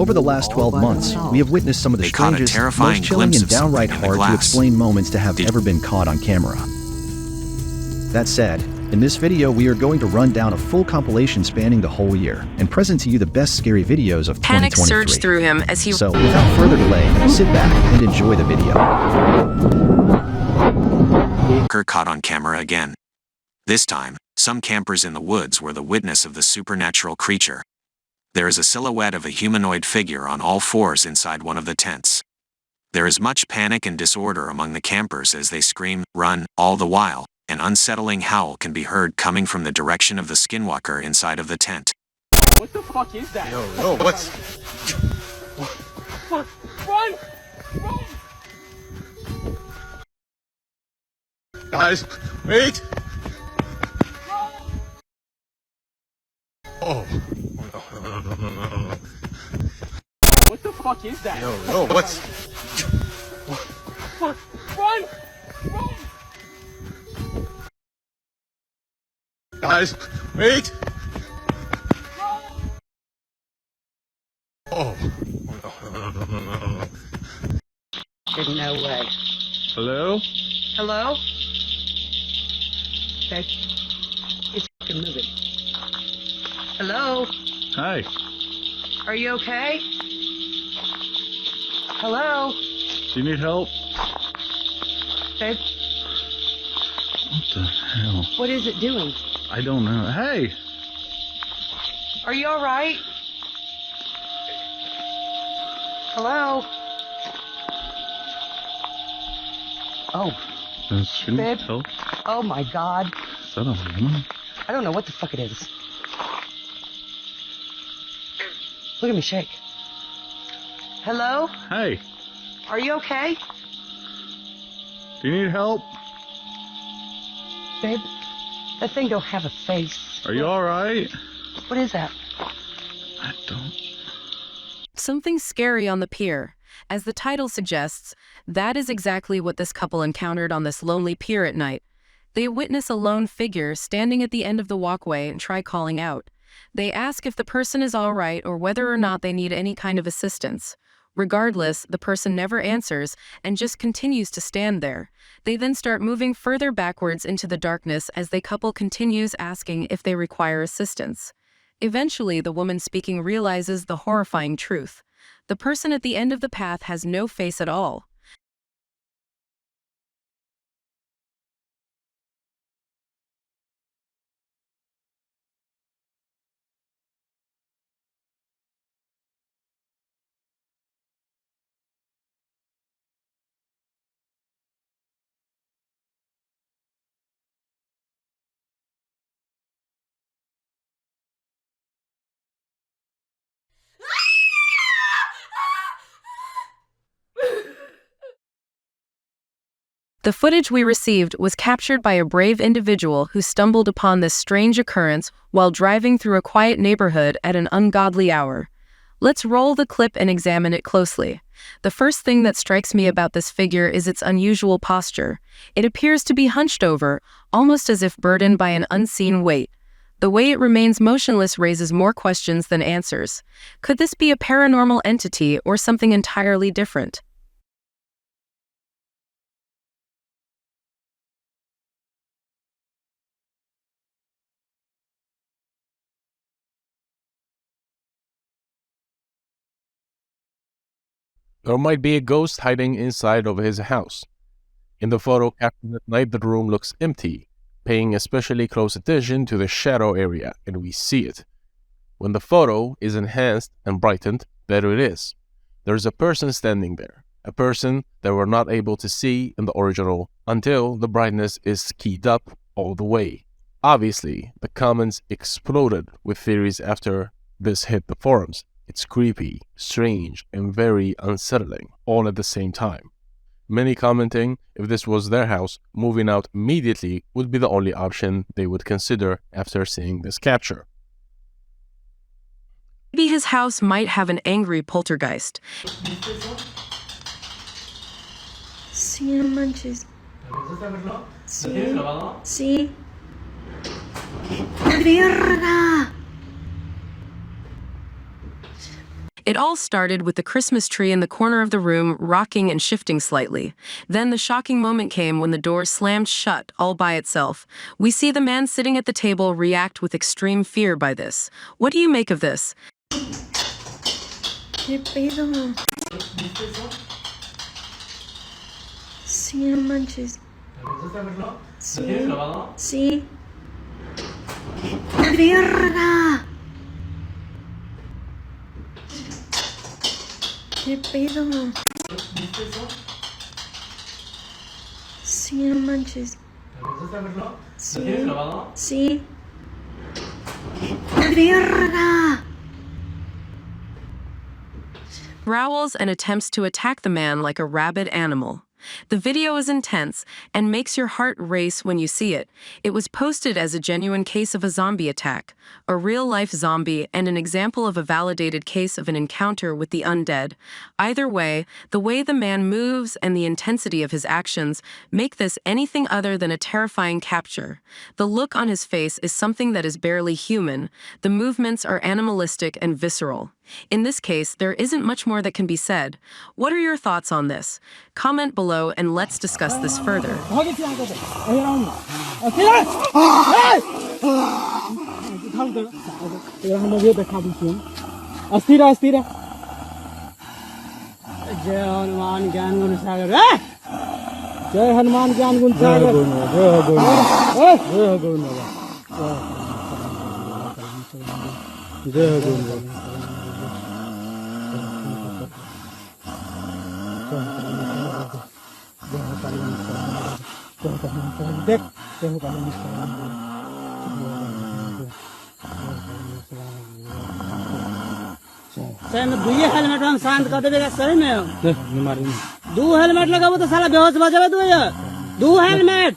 Over the last 12 months, we have witnessed some of the strangest, most chilling and downright hard-to-explain moments to have ever been caught on camera. That said, in this video we are going to run down a full compilation spanning the whole year and present to you the best scary videos of 2023. Panic surged through him as he... So, without further delay, sit back and enjoy the video. Caught on camera again. This time, some campers in the woods were the witness of the supernatural creature. There is a silhouette of a humanoid figure on all fours inside one of the tents. There is much panic and disorder among the campers as they scream, run, all the while. An unsettling howl can be heard coming from the direction of the skinwalker inside of the tent. What the fuck is that? Yo, what's... Fuck, run! Run! Guys, wait! Oh. No. What the fuck is that? Yo, what's... Fuck, run! Run! Guys, wait! Oh. No. There's no way. Hello? Hello? Okay. It's fucking moving. Hello? Hi. Are you okay? Hello? Do you need help? Babe, What the hell? what is it doing? I don't know. Hey! Are you alright? Hello? Oh, She Babe? needs help? oh my god. Is that a woman? I don't know what the fuck it is. Look at me shake. Hello? Hey! Are you okay? Do you need help? Babe, that thing don't have a face. Are you alright? What is that? I don't... Something scary on the pier. As the title suggests, that is exactly what this couple encountered on this lonely pier at night. They witness a lone figure standing at the end of the walkway and try calling out. They ask if the person is all right or whether or not they need any kind of assistance. Regardless, the person never answers and just continues to stand there. They then start moving further backwards into the darkness as the couple continues asking if they require assistance. Eventually, the woman speaking realizes the horrifying truth. The person at the end of the path has no face at all. The footage we received was captured by a brave individual who stumbled upon this strange occurrence while driving through a quiet neighborhood at an ungodly hour. Let's roll the clip and examine it closely. The first thing that strikes me about this figure is its unusual posture. It appears to be hunched over, almost as if burdened by an unseen weight. The way it remains motionless raises more questions than answers. Could this be a paranormal entity or something entirely different? There might be a ghost hiding inside of his house. In the photo captured at night, the room looks empty, paying especially close attention to the shadow area, and we see it. When the photo is enhanced and brightened, there it is. There is a person standing there, a person that we're not able to see in the original until the brightness is keyed up all the way. Obviously, the comments exploded with theories after this hit the forums. It's creepy, strange, and very unsettling, all at the same time. Many commenting if this was their house, moving out immediately would be the only option they would consider after seeing this capture. Maybe his house might have an angry poltergeist. Sí, no manches. Sí. Sí. ¡Verga! It all started with the Christmas tree in the corner of the room rocking and shifting slightly. Then the shocking moment came when the door slammed shut all by itself. We see the man sitting at the table react with extreme fear by this. What do you make of this? ¿Qué pedo? Sí, no manches. Sí. Sí. ¡Verga! ¿Qué pedo? Sí, no manches. Sí. Sí. ¡Verga! Growls and attempts to attack the man like a rabid animal. The video is intense and makes your heart race when you see it. It was posted as a genuine case of a zombie attack, a real-life zombie, and an example of a validated case of an encounter with the undead. Either way, the way the man moves and the intensity of his actions make this anything other than a terrifying capture. The look on his face is something that is barely human. The movements are animalistic and visceral. In this case, there isn't much more that can be said. What are your thoughts on this? Comment below and let's discuss this further. Helmet हम शांत कर देगा सही में दो helmet लगाबो तो साला बेहोश हो जाबे तू ये दो हेलमेट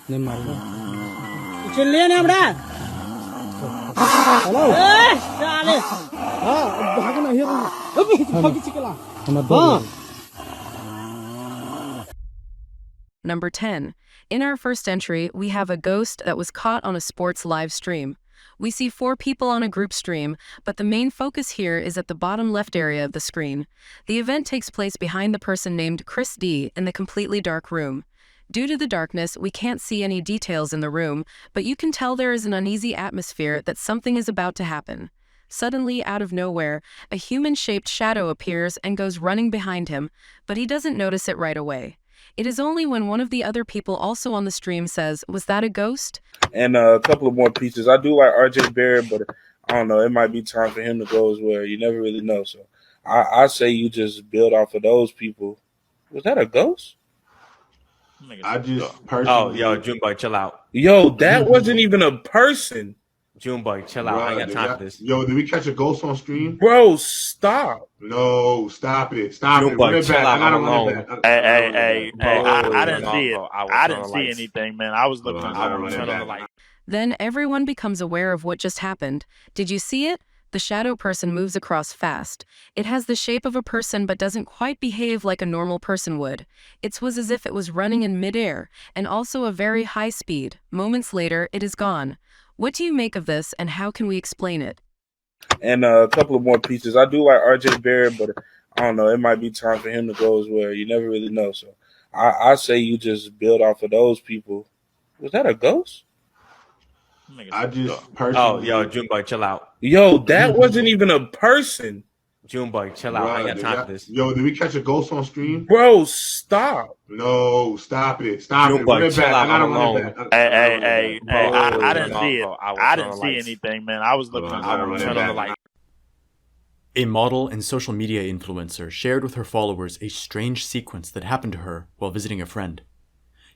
चल ले ने हमरा हेलो ए साले हां भाग ना हे अबे भाग चिकला हां. Number 10. In our first entry, we have a ghost that was caught on a sports live stream. We see 4 people on a group stream, but the main focus here is at the bottom left area of the screen. The event takes place behind the person named Chris D in the completely dark room. Due to the darkness, we can't see any details in the room, but you can tell there is an uneasy atmosphere that something is about to happen. Suddenly, out of nowhere, a human-shaped shadow appears and goes running behind him, but he doesn't notice it right away. It is only when one of the other people also on the stream says, "Was that a ghost?" And a couple of more pieces. I do like RJ Barrett, but I don't know. It might be time for him to go as well. You never really know. So I say you just build off of those people. Was that a ghost? I just personally. Oh, yo, Junebug, chill out. Yo, that wasn't even a person. Junebug, chill out. I ain't got time for this. Yo, did we catch a ghost on stream? Bro, stop. No, stop it. Stop Junebug, it. chill out. I I'm alone. Hey, I didn't bro, see it. bro, I didn't see anything, man. I was looking. I will turn on the light. Then everyone becomes aware of what just happened. Did you see it? The shadow person moves across fast. It has the shape of a person but doesn't quite behave like a normal person would. It was as if it was running in midair, and also a very high speed. Moments later, it is gone. What do you make of this, and how can we explain it? And a couple of more pieces. I do like RJ Barrett, but I don't know. It might be time for him to go as well. You never really know. So I say you just build off of those people. Was that a ghost? I just personally. Oh, yo, Junebug, chill out. Yo, that wasn't even a person. Junebug, chill out. I ain't got time for this. Yo, did we catch a ghost on stream? Bro, stop. No, stop it. Stop Junebug, it. chill out. I'm alone. Hey, I didn't see it. I didn't see lights. anything, man. I was looking. I will turn on the light. A model and social media influencer shared with her followers a strange sequence that happened to her while visiting a friend.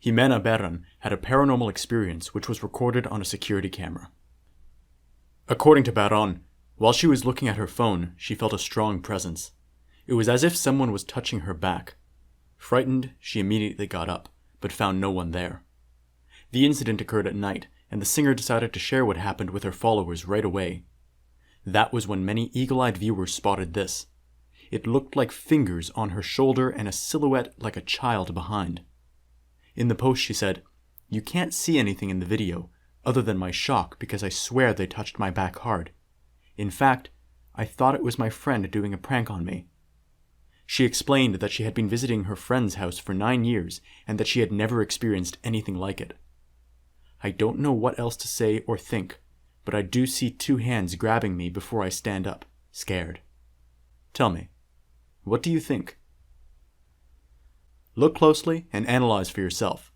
Jimena Berran had a paranormal experience which was recorded on a security camera. According to Berran, while she was looking at her phone, she felt a strong presence. It was as if someone was touching her back. Frightened, she immediately got up, but found no one there. The incident occurred at night, and the singer decided to share what happened with her followers right away. That was when many eagle-eyed viewers spotted this. It looked like fingers on her shoulder and a silhouette like a child behind. In the post she said, "You can't see anything in the video, other than my shock because I swear they touched my back hard. In fact, I thought it was my friend doing a prank on me. She explained that she had been visiting her friend's house for 9 years and that she had never experienced anything like it. I don't know what else to say or think, but I do see 2 hands grabbing me before I stand up, scared. Tell me, what do you think? Look closely and analyze for yourself.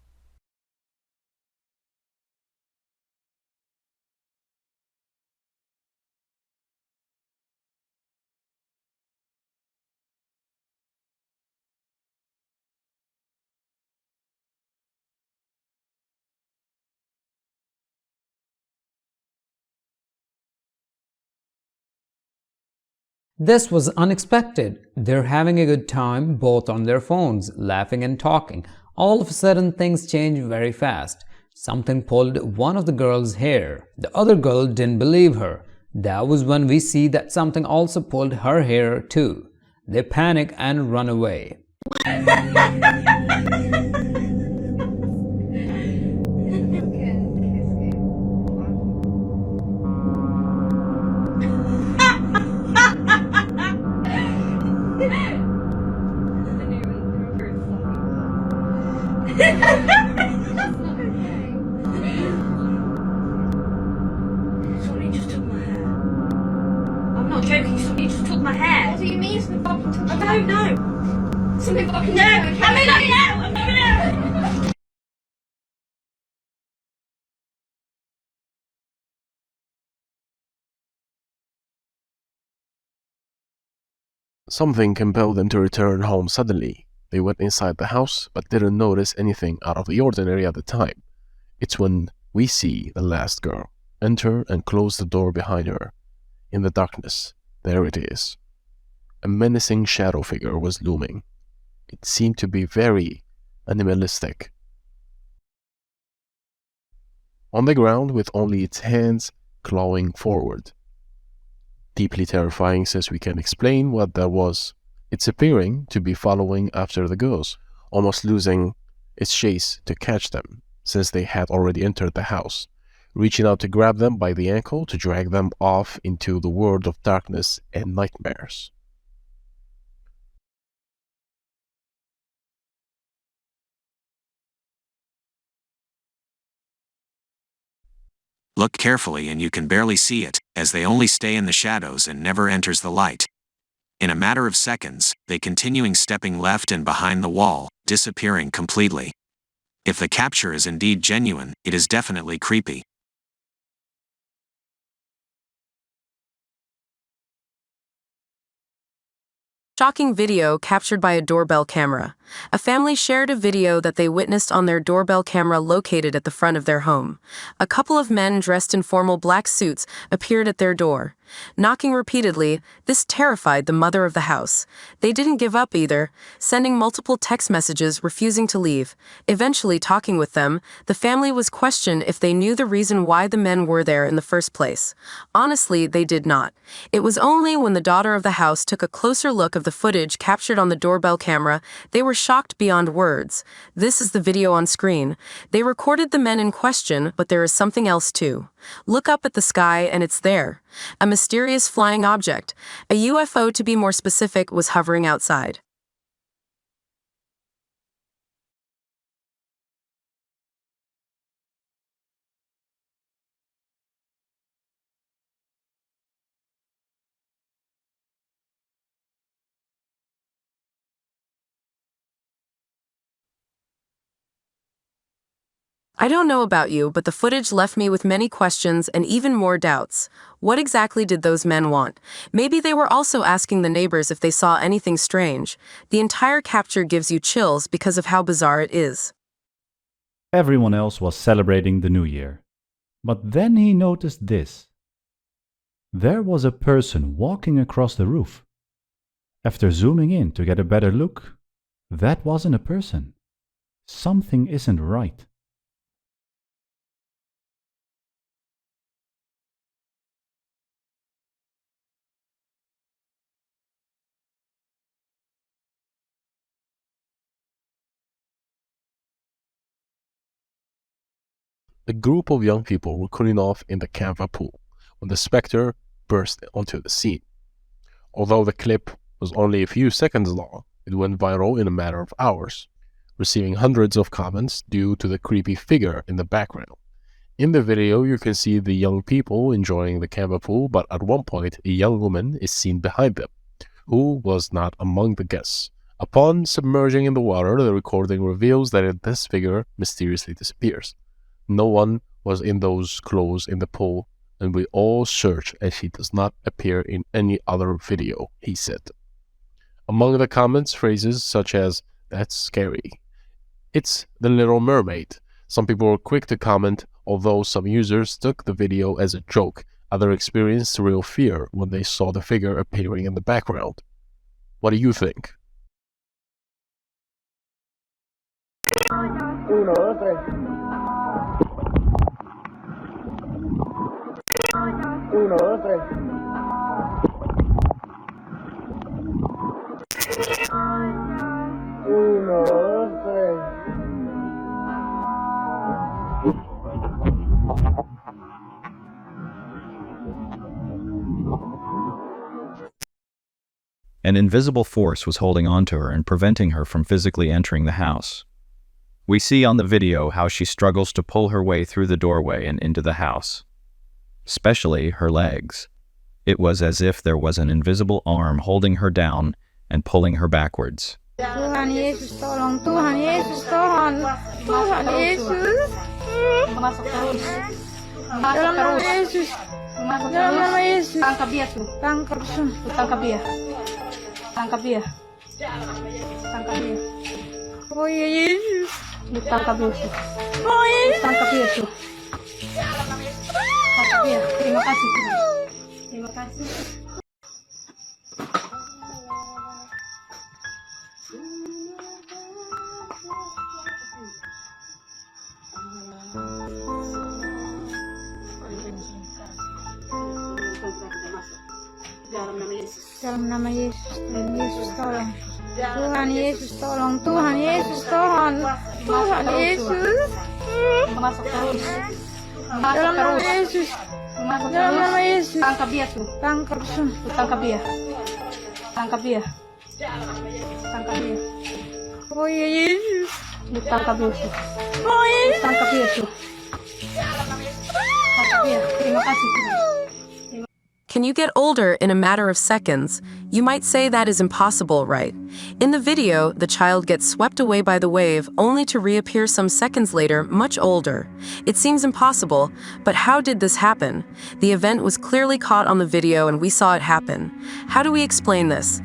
This was unexpected. They're having a good time, both on their phones, laughing and talking. All of a sudden, things change very fast. Something pulled one of the girl's hair. The other girl didn't believe her. That was when we see that something also pulled her hair too. They panic and run away. Somebody just took my hair. I'm not joking, somebody just took my hair. What do you mean somebody fucking took my hair? I don't know. Somebody fucking no! I mean I know! I'm not gonna. Something compelled them to return home suddenly. They went inside the house but didn't notice anything out of the ordinary at the time. It's when we see the last girl enter and close the door behind her. In the darkness, there it is. A menacing shadow figure was looming. It seemed to be very animalistic. On the ground with only its hands clawing forward. Deeply terrifying since we can explain what that was. It's appearing to be following after the girls, almost losing its chase to catch them since they had already entered the house, reaching out to grab them by the ankle to drag them off into the world of darkness and nightmares. Look carefully and you can barely see it, as they only stay in the shadows and never enters the light. In a matter of seconds, they continuing stepping left and behind the wall, disappearing completely. If the capture is indeed genuine, it is definitely creepy. Shocking video captured by a doorbell camera. A family shared a video that they witnessed on their doorbell camera located at the front of their home. A couple of men dressed in formal black suits appeared at their door. Knocking repeatedly, this terrified the mother of the house. They didn't give up either, sending multiple text messages refusing to leave. Eventually talking with them, the family was questioned if they knew the reason why the men were there in the first place. Honestly, they did not. It was only when the daughter of the house took a closer look of the footage captured on the doorbell camera, they were shocked beyond words. This is the video on screen. They recorded the men in question, but there is something else too. Look up at the sky and it's there. A mysterious flying object. A UFO, to be more specific, was hovering outside. I don't know about you, but the footage left me with many questions and even more doubts. What exactly did those men want? Maybe they were also asking the neighbors if they saw anything strange. The entire capture gives you chills because of how bizarre it is. Everyone else was celebrating the new year. But then he noticed this. There was a person walking across the roof. After zooming in to get a better look, that wasn't a person. Something isn't right. A group of young people were cooling off in the Canva pool when the specter burst onto the scene. Although the clip was only a few seconds long, it went viral in a matter of hours, receiving hundreds of comments due to the creepy figure in the background. In the video, you can see the young people enjoying the camera pool, but at one point, a young woman is seen behind them, who was not among the guests. Upon submerging in the water, the recording reveals that this figure mysteriously disappears. No one was in those clothes in the pool, and we all search as she does not appear in any other video, he said. Among the comments, phrases such as, "That's scary," "It's the Little Mermaid." Some people were quick to comment, although some users took the video as a joke. Others experienced real fear when they saw the figure appearing in the background. What do you think? 1, 2, 3. 1, 2, 3. 1, 2, 3. An invisible force was holding on to her and preventing her from physically entering the house. We see on the video how she struggles to pull her way through the doorway and into the house, especially her legs. It was as if there was an invisible arm holding her down and pulling her backwards. Tuhan Yesus, tolong. Tuhan Yesus, tolong. Tuhan Yesus. Masuk terus. Dalam nama Yesus. Dalam nama Yesus. Tangkap dia tuh. Tangkap dia. Tangkap dia. Tangkap dia. Oh ya Yesus. Tangkap Yesus. Oh Yesus. Tangkap Yesus. Tangkap dia. Terima kasih Tuhan. Terima kasih. Dalam nama Yesus, Tuhan Yesus tolong. Tuhan Yesus tolong. Tuhan Yesus tolong. Tuhan Yesus. Masuk terus. Dalam nama Yesus. Dalam nama Yesus. Tangkap dia tuh. Tangkap dia. Tangkap dia. Tangkap dia. Oh ya Yesus. Tangkap Yesus. Oh Yesus. Tangkap Yesus. Tangkap dia. Terima kasih Tuhan. Can you get older in a matter of seconds? You might say that is impossible, right? In the video, the child gets swept away by the wave only to reappear some seconds later, much older. It seems impossible, but how did this happen? The event was clearly caught on the video and we saw it happen. How do we explain this?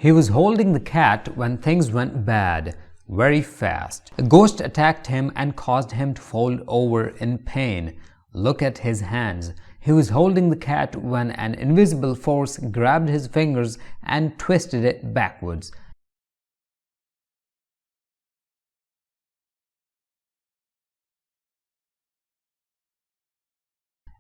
He was holding the cat when things went bad, very fast. A ghost attacked him and caused him to fall over in pain. Look at his hands. He was holding the cat when an invisible force grabbed his fingers and twisted it backwards.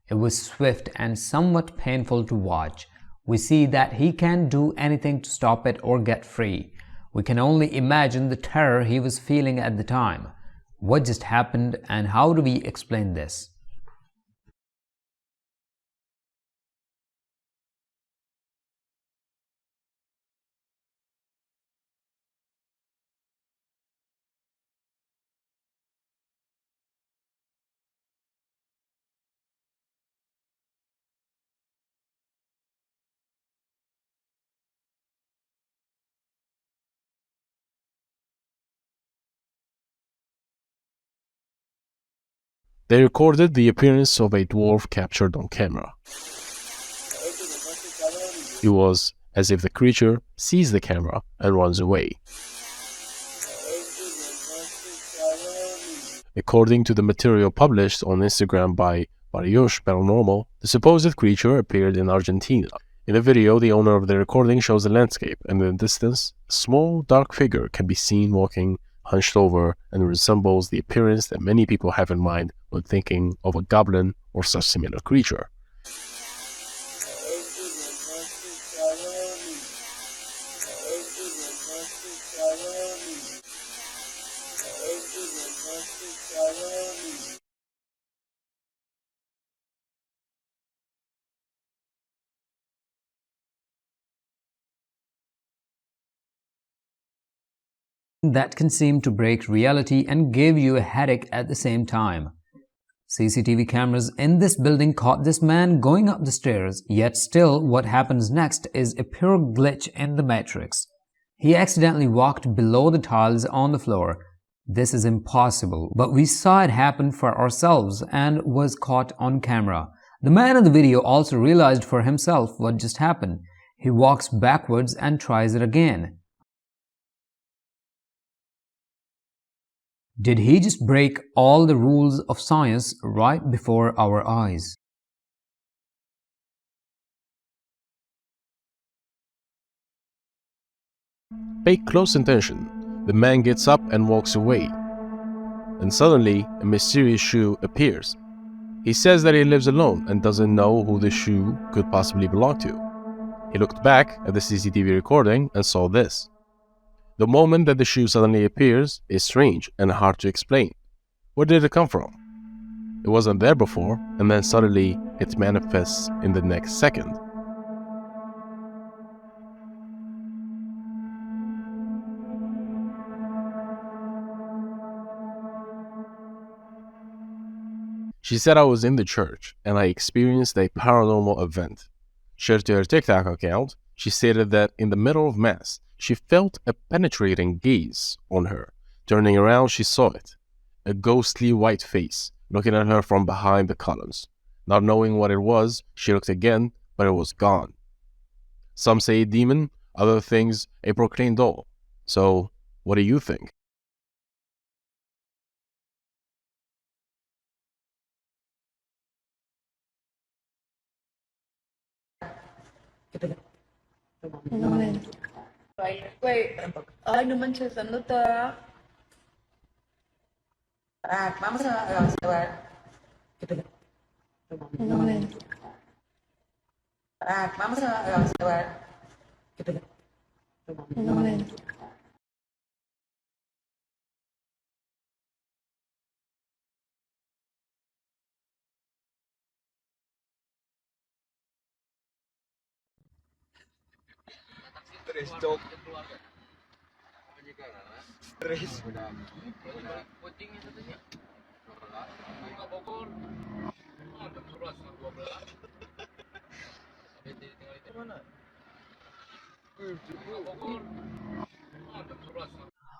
It was swift and somewhat painful to watch. We see that he can't do anything to stop it or get free. We can only imagine the terror he was feeling at the time. What just happened and how do we explain this? They recorded the appearance of a dwarf captured on camera. It was as if the creature sees the camera and runs away. According to the material published on Instagram by Barrios Paranormal, the supposed creature appeared in Argentina. In the video, the owner of the recording shows the landscape, and in the distance, a small dark figure can be seen walking hunched over and resembles the appearance that many people have in mind when thinking of a goblin or such similar creature. That can seem to break reality and give you a headache at the same time. CCTV cameras in this building caught this man going up the stairs, yet still what happens next is a pure glitch in the matrix. He accidentally walked below the tiles on the floor. This is impossible, but we saw it happen for ourselves and was caught on camera. The man in the video also realized for himself what just happened. He walks backwards and tries it again. Did he just break all the rules of science right before our eyes? Pay close attention. The man gets up and walks away. And suddenly, a mysterious shoe appears. He says that he lives alone and doesn't know who the shoe could possibly belong to. He looked back at the CCTV recording and saw this. The moment that the shoe suddenly appears is strange and hard to explain. Where did it come from? It wasn't there before, and then suddenly it manifests in the next second. She said I was in the church and I experienced a paranormal event. Shared to her TikTok account, she stated that in the middle of Mass, she felt a penetrating gaze on her. Turning around, she saw it. A ghostly white face looking at her from behind the columns. Not knowing what it was, she looked again, but it was gone. Some say a demon, other things a proclaimed doll. So, what do you think? Wait, anh đừng bên chơi dẫn nước tơ. Vamos a ver. Vamos a ver.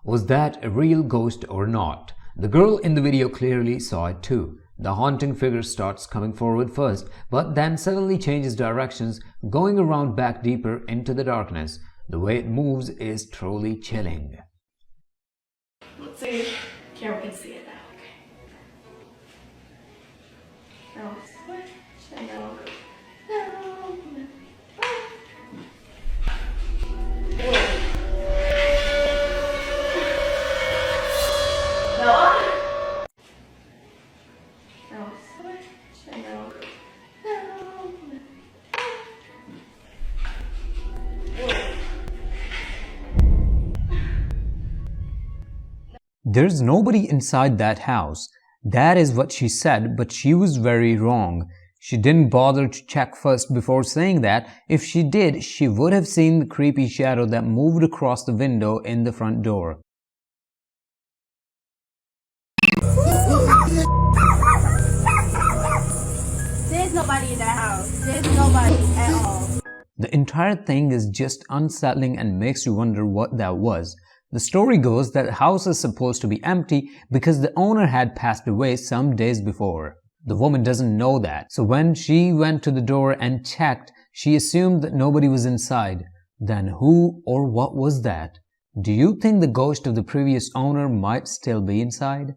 Was that a real ghost or not? The girl in the video clearly saw it too. The haunting figure starts coming forward first, but then suddenly changes directions, going around back deeper into the darkness. The way it moves is truly chilling. Let's see. Here we can see it now. Okay. Now switch and now. There's nobody inside that house. That is what she said, but she was very wrong. She didn't bother to check first before saying that. If she did, she would have seen the creepy shadow that moved across the window in the front door. There's nobody in that house. There's nobody at all. The entire thing is just unsettling and makes you wonder what that was. The story goes that the house is supposed to be empty because the owner had passed away some days before. The woman doesn't know that, so when she went to the door and checked, she assumed that nobody was inside. Then who or what was that? Do you think the ghost of the previous owner might still be inside?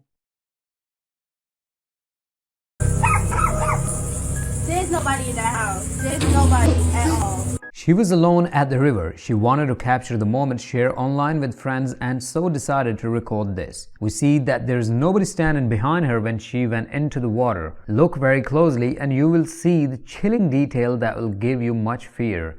nobody in the house. There's nobody at all. She was alone at the river. She wanted to capture the moment shared online with friends and so decided to record this. We see that there's nobody standing behind her when she went into the water. Look very closely and you will see the chilling detail that will give you much fear.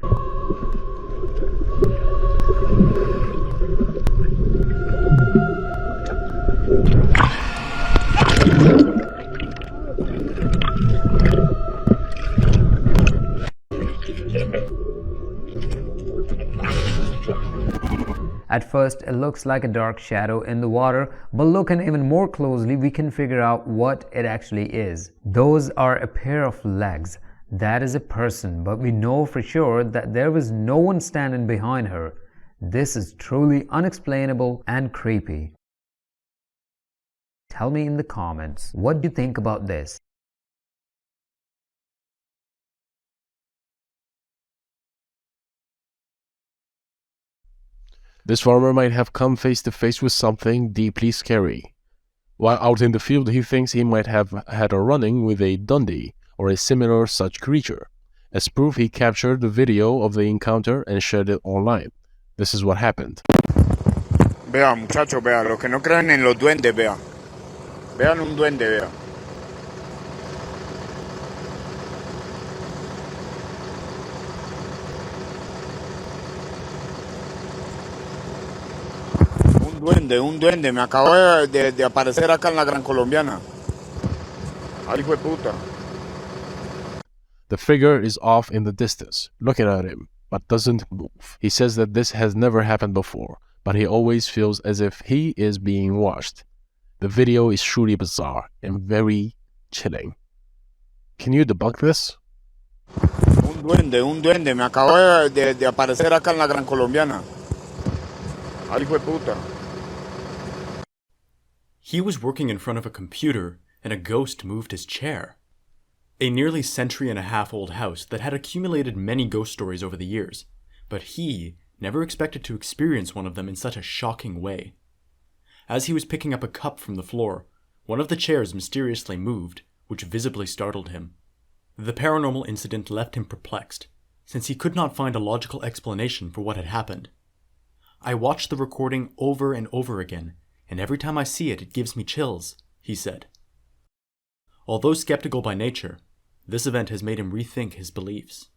At first, it looks like a dark shadow in the water, but looking even more closely, we can figure out what it actually is. Those are a pair of legs. That is a person, but we know for sure that there was no one standing behind her. This is truly unexplainable and creepy. Tell me in the comments, what do you think about this? This farmer might have come face to face with something deeply scary. While out in the field, he thinks he might have had a run-in with a Dundee or a similar such creature. As proof, he captured the video of the encounter and shared it online. This is what happened. Vea, muchachos, vea, los que no creen en los duendes, vea. Vean un duende, vea. Un duende, me acabo de aparecer acá en la Gran Colombiana. Ay, hijo de puta. The figure is off in the distance, looking at him, but doesn't move. He says that this has never happened before, but he always feels as if he is being watched. The video is truly bizarre and very chilling. Can you debunk this? Un duende, me acabo de aparecer acá en la Gran Colombiana. Ay, hijo de puta. He was working in front of a computer and a ghost moved his chair. A nearly century-and-a-half-old house that had accumulated many ghost stories over the years, but he never expected to experience one of them in such a shocking way. As he was picking up a cup from the floor, one of the chairs mysteriously moved, which visibly startled him. The paranormal incident left him perplexed, since he could not find a logical explanation for what had happened. I watched the recording over and over again, and every time I see it, it gives me chills, he said. Although skeptical by nature, this event has made him rethink his beliefs.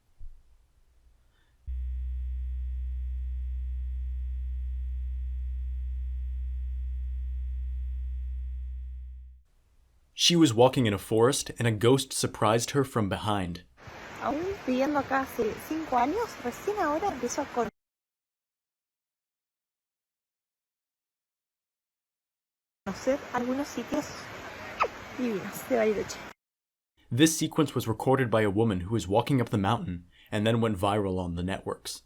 She was walking in a forest and a ghost surprised her from behind. Aún viviendo acá hace 5 años, recién ahora empiezo a conocer algunos sitios divinos de Bariloche. This sequence was recorded by a woman who was walking up the mountain and then went viral on the networks.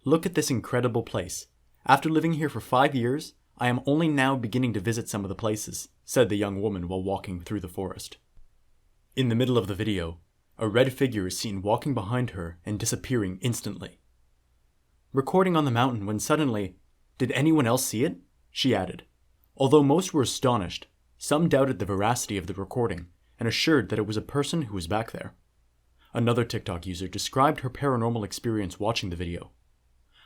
Look at this incredible place. After living here for 5 years, I am only now beginning to visit some of the places, said the young woman while walking through the forest. In the middle of the video, a red figure is seen walking behind her and disappearing instantly. Recording on the mountain when suddenly, did anyone else see it? She added. Although most were astonished, some doubted the veracity of the recording and assured that it was a person who was back there. Another TikTok user described her paranormal experience watching the video.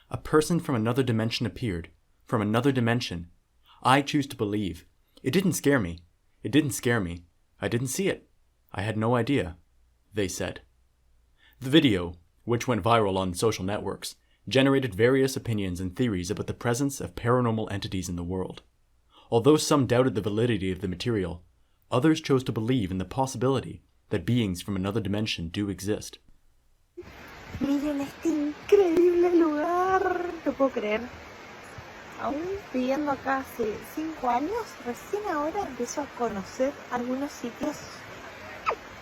A person from another dimension appeared. From another dimension. I choose to believe. It didn't scare me. It didn't scare me. I didn't see it. I had no idea, they said. The video, which went viral on social networks, generated various opinions and theories about the presence of paranormal entities in the world. Although some doubted the validity of the material, others chose to believe in the possibility that beings from another dimension do exist. Miren este increíble lugar, no puedo creer. Aún viviendo acá hace 5 años, recién ahora empiezo a conocer algunos sitios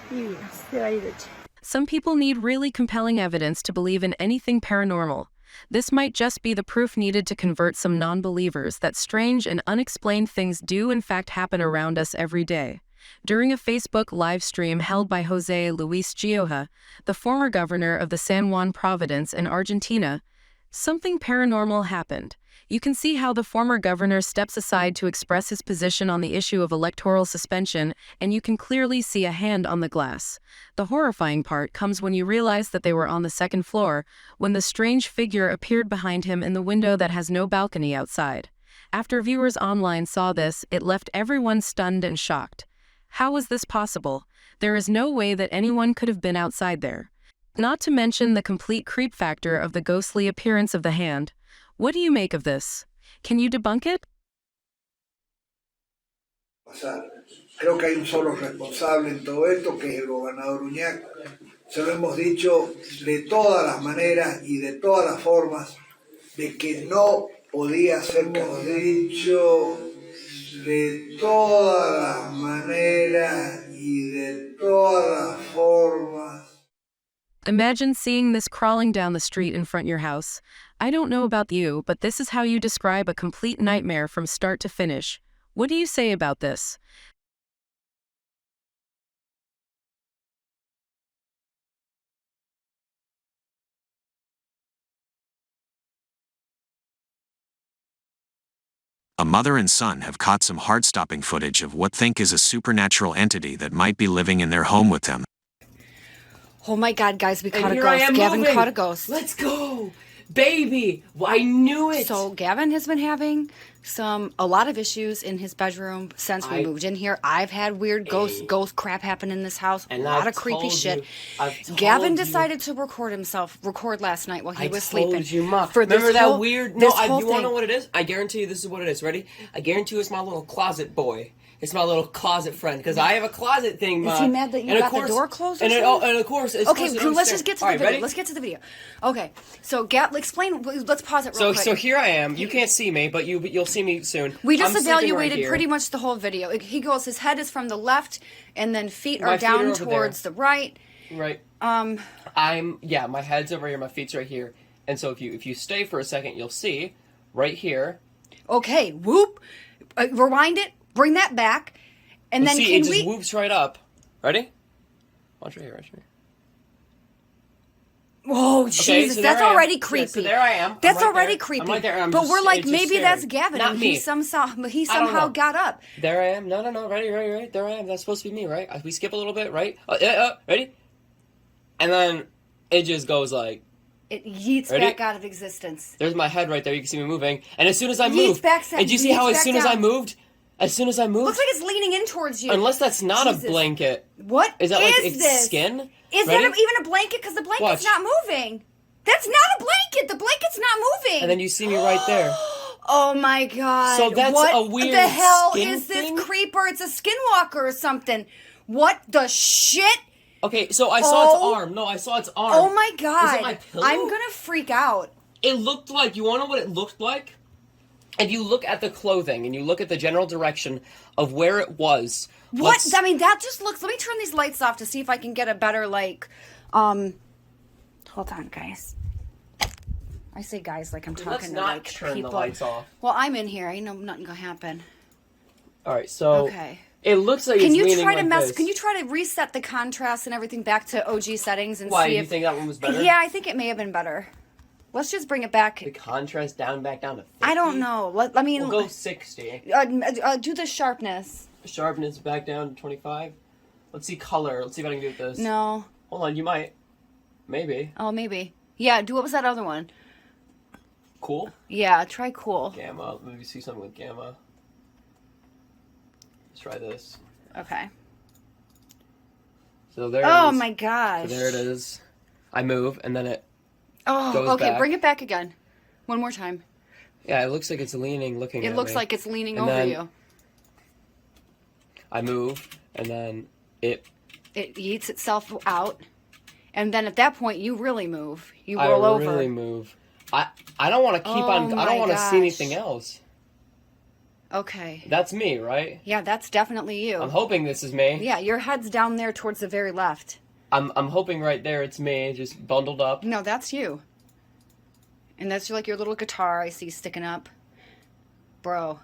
divinos de Bariloche. Some people need really compelling evidence to believe in anything paranormal. This might just be the proof needed to convert some non-believers that strange and unexplained things do in fact happen around us every day. During a Facebook live stream held by Jose Luis Gioja, the former governor of the San Juan province in Argentina, Something paranormal happened. You can see how the former governor steps aside to express his position on the issue of electoral suspension, and you can clearly see a hand on the glass. The horrifying part comes when you realize that they were on the second floor, when the strange figure appeared behind him in the window that has no balcony outside. After viewers online saw this, it left everyone stunned and shocked. How was this possible? There is no way that anyone could have been outside there. Not to mention the complete creep factor of the ghostly appearance of the hand. What do you make of this? Can you debunk it? Creo que hay un solo responsable en todo esto, que es el gobernador Uñac. Se lo hemos dicho de todas las maneras y de todas las formas, de que no podía ser, hemos dicho de todas las maneras y de todas las formas. Imagine seeing this crawling down the street in front of your house. I don't know about you, but this is how you describe a complete nightmare from start to finish. What do you say about this? A mother and son have caught some heart-stopping footage of what think is a supernatural entity that might be living in their home with them. Oh my God, guys, we And caught a here I ghost. am Gavin moving. caught a ghost. Let's go. Baby, I knew it. So Gavin has been having a lot of issues in his bedroom since we moved in here. I've had weird ghost crap happen in this house. And a lot I've of creepy told shit. you- I've told Gavin you. decided to record last night while he was told sleeping. you, Ma. For this Remember that whole- weird? this No, whole you want to thing. know what it is? I guarantee you this is what it is. Ready? I guarantee you it's my little closet boy. It's my little closet friend because I have a closet thing. Is he mad that you and got of course, the door closed or and, something? and of course, it's Okay, supposed to so let's downstairs. just get to All the right, video. ready? Let's get to the video. Okay, so explain. Let's pause it real So quick. so here I am. You can't see me, but you'll see me soon. We just I'm sleeping right evaluated here. pretty much the whole video. He goes, his head is from the left, and then feet My are feet down are over towards there. the right. Right. Um. My head's over here. My feet's right here. And so if you stay for a second, you'll see right here. Okay. Whoop. Rewind it. Bring that back. And then see, it just whoops right up. Ready? Watch right here. Watch right here. Whoa, Okay, Jesus, so that's there I am. already Yeah, creepy. so there I am. I'm That's right already there. creepy. I'm right there, and I'm but just we're like, it's just maybe that's scary. Gavin, Not and me. he somehow I don't somehow know. got up. There I am. No. Ready. There I am. That's supposed to be me, right? We skip a little bit, right? Ready? And then it just goes like. It yeets Ready? back out of existence. There's my head right there. You can see me moving. And as soon as I Yeets moved, back, and you see how yeets as back soon as I down. moved, Looks like it's leaning in towards you. unless that's not Jesus. a blanket. What Is that like is its this? skin? Is Ready? that even a blanket? Because the blanket's Watch. not moving. That's not a blanket. The blanket's not moving. And then you see me right there. Oh my God. So that's what a weird the hell skin is this thing? creeper? It's a skinwalker or something. What the shit? Okay, so I saw its arm. No, I saw its arm. Oh my Is God. it my pillow? I'm gonna freak out. It looked like, you want to know what it looked like? If you look at the clothing and you look at the general direction of where it was. What? I mean, that just looks... Let me turn these lights off to see if I can get a better, Hold on, guys. I say guys like I'm talking Let's to, not turn people. the lights off. Well, I'm in here. I know nothing gonna happen. All right, so Okay. it looks like Can it's you leaning try to like this. Can you try to reset the contrast and everything back to OG settings and Why, see you if... think that one was better? Yeah, I think it may have been better. Let's just bring it back. The contrast back down to 50? I don't know. I mean... We'll go 60. Do the sharpness. Sharpness back down to 25. Let's see color. Let's see if I can do it with this. No. Hold on, you might. Maybe. Oh, maybe. Yeah, what was that other one? Cool? Yeah, try cool. Gamma. Maybe see something with gamma. Let's try this. Okay. So there it Oh is. my gosh. So there it is. I move, and then it Oh, goes okay, back. bring it back again. One more time. Yeah, it looks like it's leaning, looking at me. It looks like it's leaning And over then you. I move, and then it... It eats itself out. And then at that point, you really move. You I roll over. really move. I don't want to keep Oh on... I my don't want to see gosh. anything else. Okay. That's me, right? Yeah, that's definitely you. I'm hoping this is me. Yeah, your head's down there towards the very left. I'm hoping right there it's me, just bundled up. No, that's you. And that's like your little guitar I see sticking up. Bro.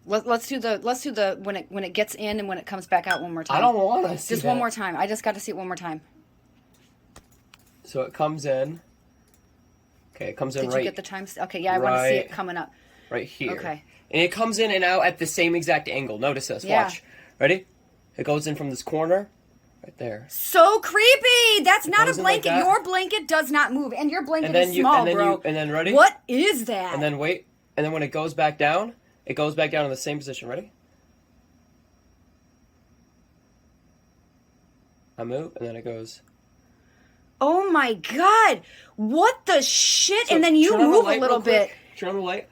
Let's do the when it gets in and when it comes back out one more time. I don't want to see Just one that. more time. I just got to see it one more time. So it comes in. Okay, it comes in Did right. you get the time? Okay, yeah, I want to see it coming up. Right here. Okay. And it comes in and out at the same exact angle. Notice this. Yeah. Watch. Ready? It goes in from this corner. Right there. So creepy! That's not a goes in like blanket. that. Your blanket does not move, and your blanket And then is you, small, and then bro. you, and then ready? What is that? And then wait. And then when it goes back down in the same position. Ready? I move, and then it goes. Oh my god! What the shit? So and then you turn on the move light a little real quick. bit. Turn on the light.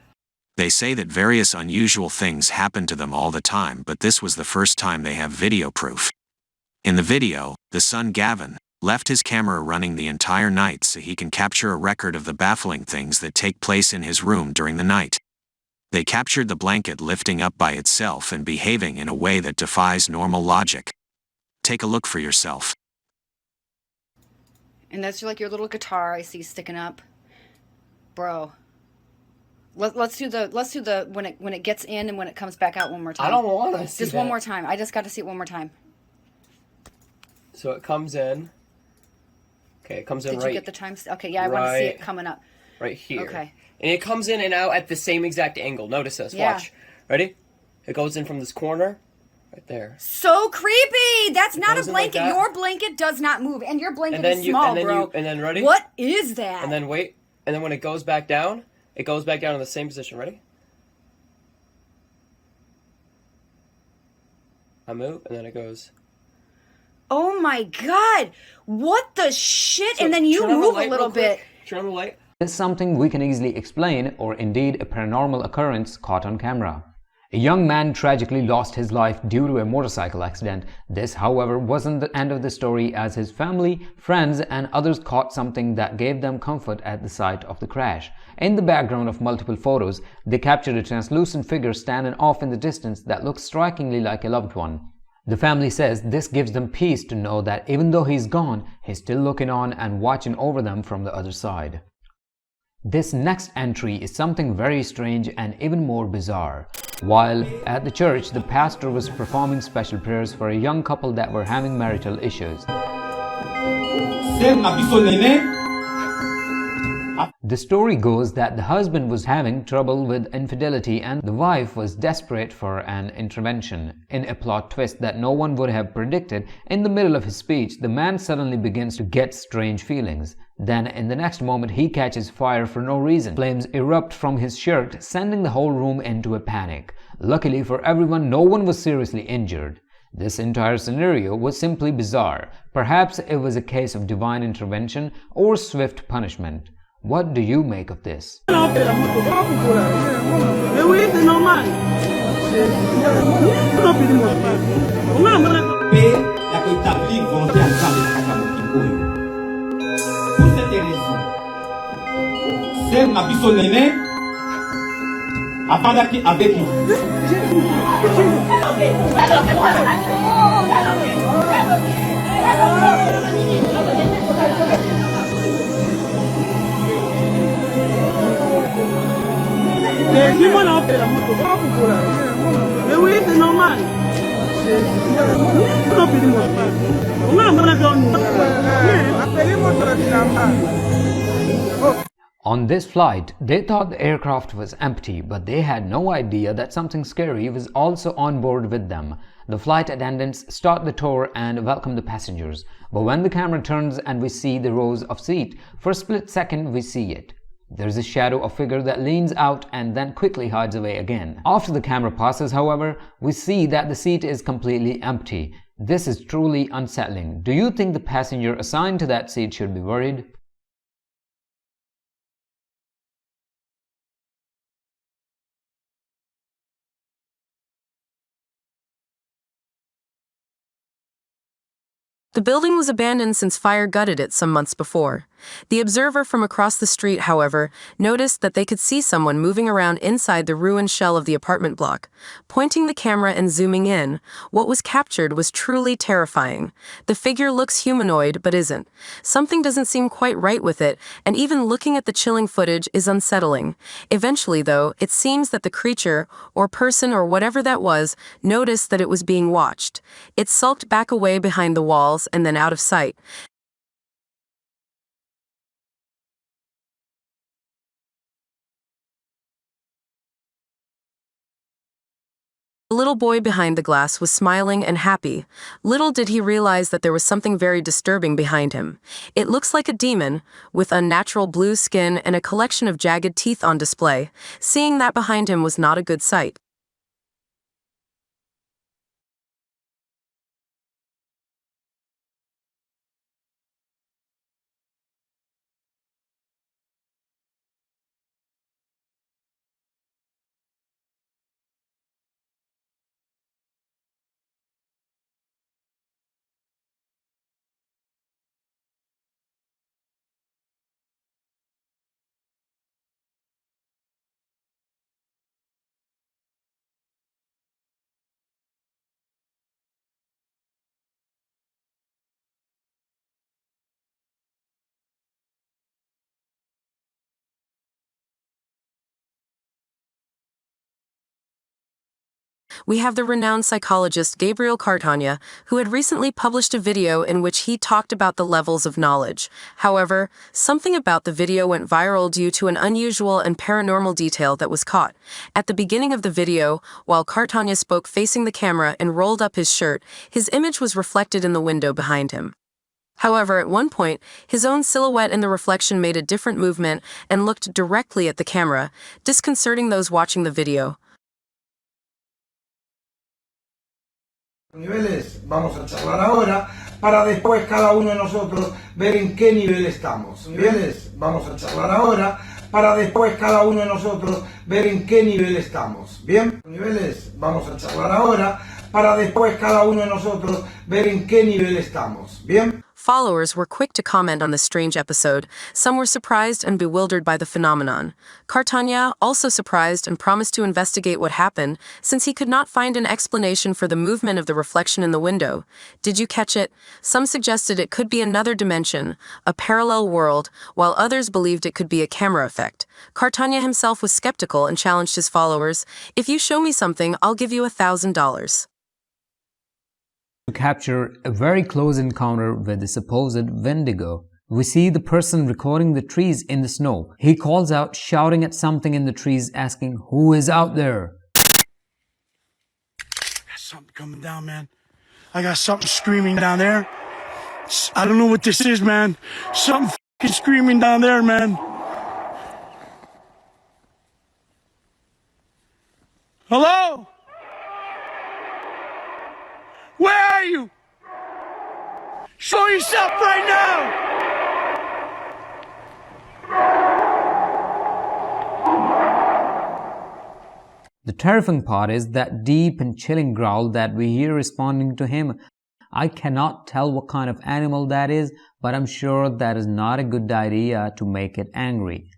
They say that various unusual things happen to them all the time, but this was the first time they have video proof. In the video, the son Gavin left his camera running the entire night so he can capture a record of the baffling things that take place in his room during the night. They captured the blanket lifting up by itself and behaving in a way that defies normal logic. Take a look for yourself. And that's like your little guitar I see sticking up, bro. Let's do the when it gets in and when it comes back out one more time. I don't want to see Just that. one more time. I just got to see it one more time. So it comes in. Okay, it comes in Did right. you get the time? Okay, yeah, I want to see it coming up. Right here. Okay. And it comes in and out at the same exact angle. Notice this. Yeah. Watch. Ready? It goes in from this corner. Right there. So creepy! That's not a goes in like blanket. that. Your blanket does not move, and your blanket And then is you, small, and then bro. you, and then ready? What is that? And then wait. And then when it goes back down in the same position. Ready? I move, and then it goes. Oh my god! What the shit? So and then you turn on the move a light little real quick. bit. Turn on the light. Is something we can easily explain, or indeed a paranormal occurrence caught on camera. A young man tragically lost his life due to a motorcycle accident. This, however, wasn't the end of the story, as his family, friends and others caught something that gave them comfort at the sight of the crash. In the background of multiple photos, they captured a translucent figure standing off in the distance that looks strikingly like a loved one. The family says this gives them peace to know that even though he's gone, he's still looking on and watching over them from the other side. This next entry is something very strange and even more bizarre. While at the church, the pastor was performing special prayers for a young couple that were having marital issues. The story goes that the husband was having trouble with infidelity and the wife was desperate for an intervention. In a plot twist that no one would have predicted, in the middle of his speech, the man suddenly begins to get strange feelings. Then, in the next moment, he catches fire for no reason. Flames erupt from his shirt, sending the whole room into a panic. Luckily for everyone, no one was seriously injured. This entire scenario was simply bizarre. Perhaps it was a case of divine intervention or swift punishment. What do you make of this? On this flight, they thought the aircraft was empty, but they had no idea that something scary was also on board with them. The flight attendants start the tour and welcome the passengers. But when the camera turns and we see the rows of seats, for a split second we see it. There's a shadow of figure that leans out and then quickly hides away again. After the camera passes, however, we see that the seat is completely empty. This is truly unsettling. Do you think the passenger assigned to that seat should be worried? The building was abandoned since fire gutted it some months before. The observer from across the street, however, noticed that they could see someone moving around inside the ruined shell of the apartment block. Pointing the camera and zooming in, what was captured was truly terrifying. The figure looks humanoid, but isn't. Something doesn't seem quite right with it, and even looking at the chilling footage is unsettling. Eventually, though, it seems that the creature, or person or whatever that was, noticed that it was being watched. It sulked back away behind the walls and then out of sight. The little boy behind the glass was smiling and happy. Little did he realize that there was something very disturbing behind him. It looks like a demon, with unnatural blue skin and a collection of jagged teeth on display. Seeing that behind him was not a good sight. We have the renowned psychologist Gabriel Cartagna, who had recently published a video in which he talked about the levels of knowledge. However, something about the video went viral due to an unusual and paranormal detail that was caught. At the beginning of the video, while Cartagna spoke facing the camera and rolled up his shirt, his image was reflected in the window behind him. However, at one point, his own silhouette in the reflection made a different movement and looked directly at the camera, disconcerting those watching the video. Niveles, vamos a charlar ahora para después cada uno de nosotros ver en qué nivel estamos. Niveles, vamos a charlar ahora para después cada uno de nosotros ver en qué nivel estamos. Bien, niveles, vamos a charlar ahora para después cada uno de nosotros ver en qué nivel estamos. Bien. Followers were quick to comment on this strange episode. Some were surprised and bewildered by the phenomenon. Cartagna also surprised and promised to investigate what happened, since he could not find an explanation for the movement of the reflection in the window. Did you catch it? Some suggested it could be another dimension, a parallel world, while others believed it could be a camera effect. Cartagna himself was skeptical and challenged his followers, "If you show me something, I'll give you $1,000. To capture a very close encounter with the supposed Wendigo. We see the person recording the trees in the snow. He calls out, shouting at something in the trees, asking, "Who is out there?" Got something coming down, man. I got something screaming down there. I don't know what this is, man. Something f***ing screaming down there, man. Hello? Where are you? Show yourself right now! The terrifying part is that deep and chilling growl that we hear responding to him. I cannot tell what kind of animal that is, but I'm sure that is not a good idea to make it angry.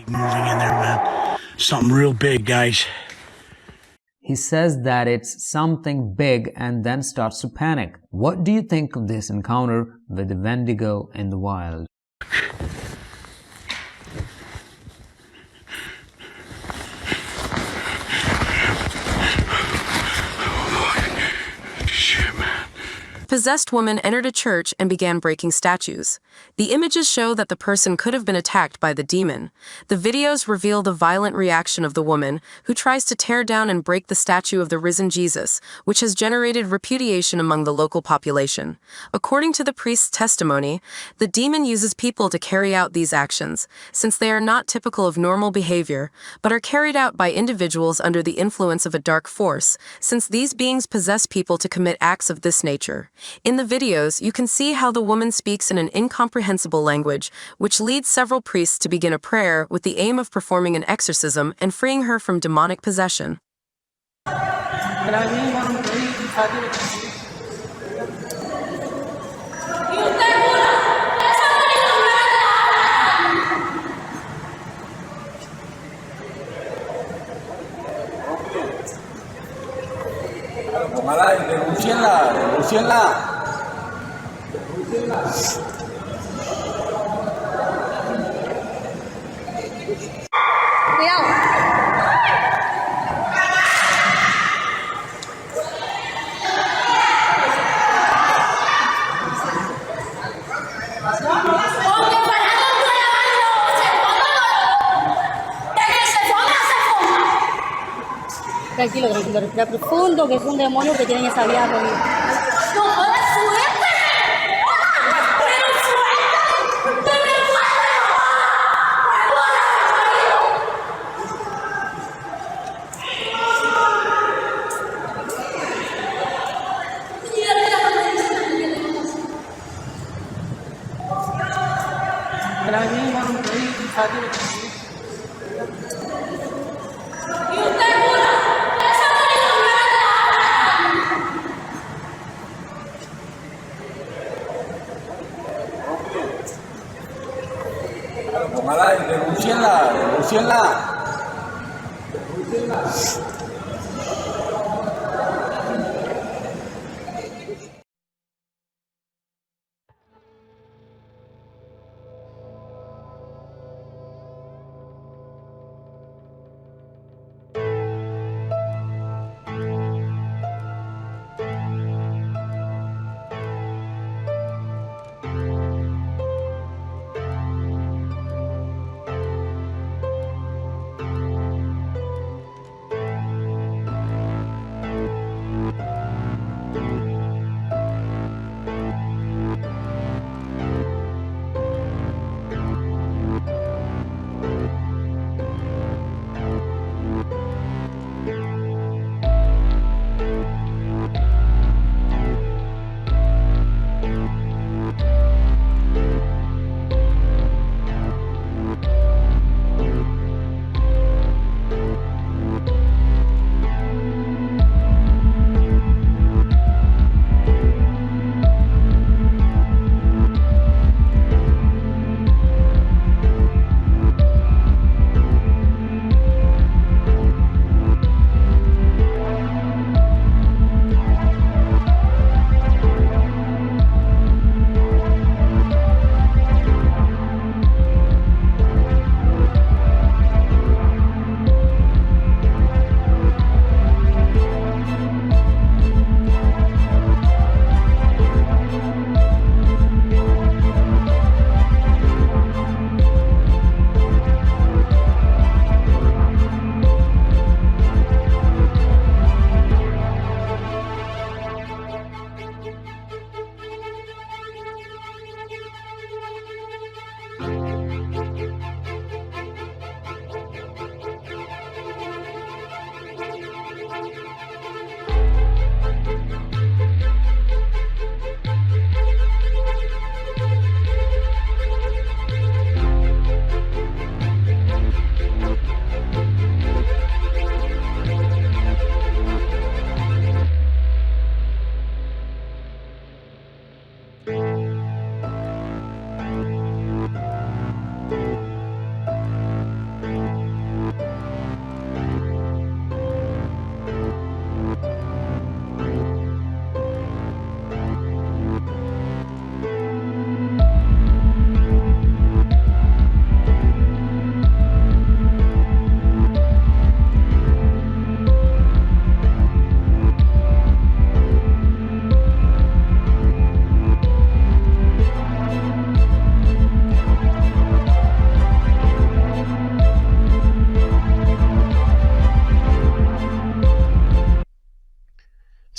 Moving in there, man. Something real big, guys. He says that it's something big and then starts to panic. What do you think of this encounter with the Wendigo in the wild? Possessed woman entered a church and began breaking statues. The images show that the person could have been attacked by the demon. The videos reveal the violent reaction of the woman, who tries to tear down and break the statue of the risen Jesus, which has generated repudiation among the local population. According to the priest's testimony, the demon uses people to carry out these actions, since they are not typical of normal behavior, but are carried out by individuals under the influence of a dark force, since these beings possess people to commit acts of this nature. In the videos, you can see how the woman speaks in an incomprehensible language, which leads several priests to begin a prayer with the aim of performing an exorcism and freeing her from demonic possession. Tranquilo, tranquilo, respira profundo, que es un demonio que tiene esa vía bonita. ¡No jodas, suerte! denúncienla.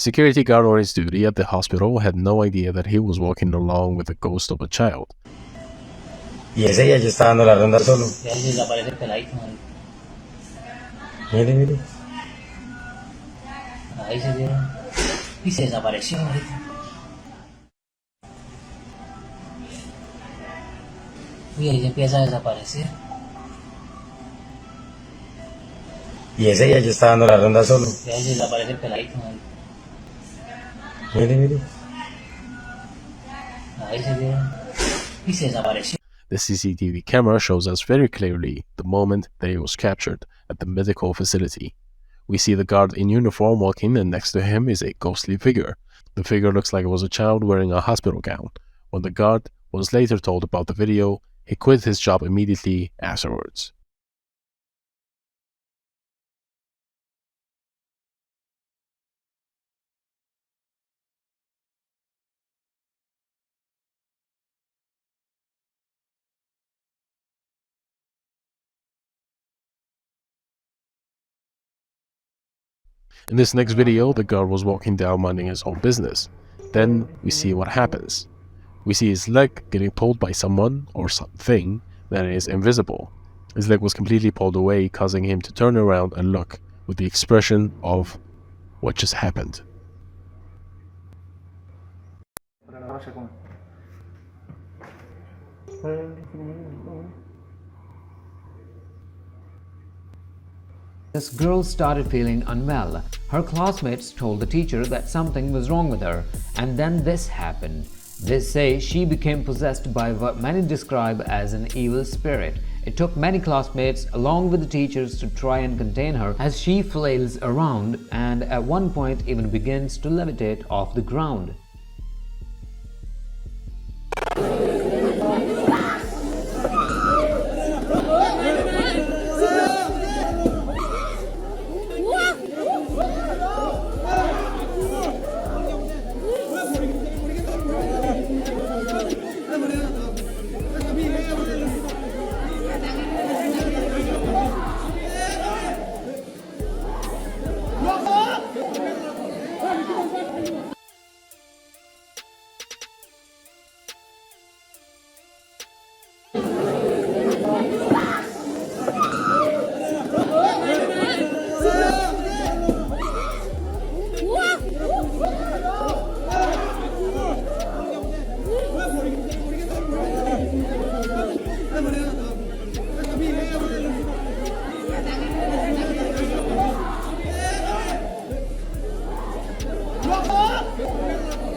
Security guard on his duty at the hospital had no idea that he was walking along with the ghost of a child. Y ese ya está dando la ronda solo. Ya se desaparece el peladito, man. Mire, mire. Ahí se vieron. Y se desapareció ahorita. Y ahí se empieza a desaparecer. Y ese ya está dando la ronda solo. Ya se desaparece el peladito, man. Mire, mire. Ahí se vieron. Y se desapareció. The CCTV camera shows us very clearly the moment that he was captured at the medical facility. We see the guard in uniform walking, and next to him is a ghostly figure. The figure looks like it was a child wearing a hospital gown. When the guard was later told about the video, he quit his job immediately afterwards. In this next video, the guard was walking down minding his own business. Then we see what happens. We see his leg getting pulled by someone or something that is invisible. His leg was completely pulled away, causing him to turn around and look with the expression of what just happened. This girl started feeling unwell. Her classmates told the teacher that something was wrong with her, and then this happened. They say she became possessed by what many describe as an evil spirit. It took many classmates along with the teachers to try and contain her as she flails around and at one point even begins to levitate off the ground.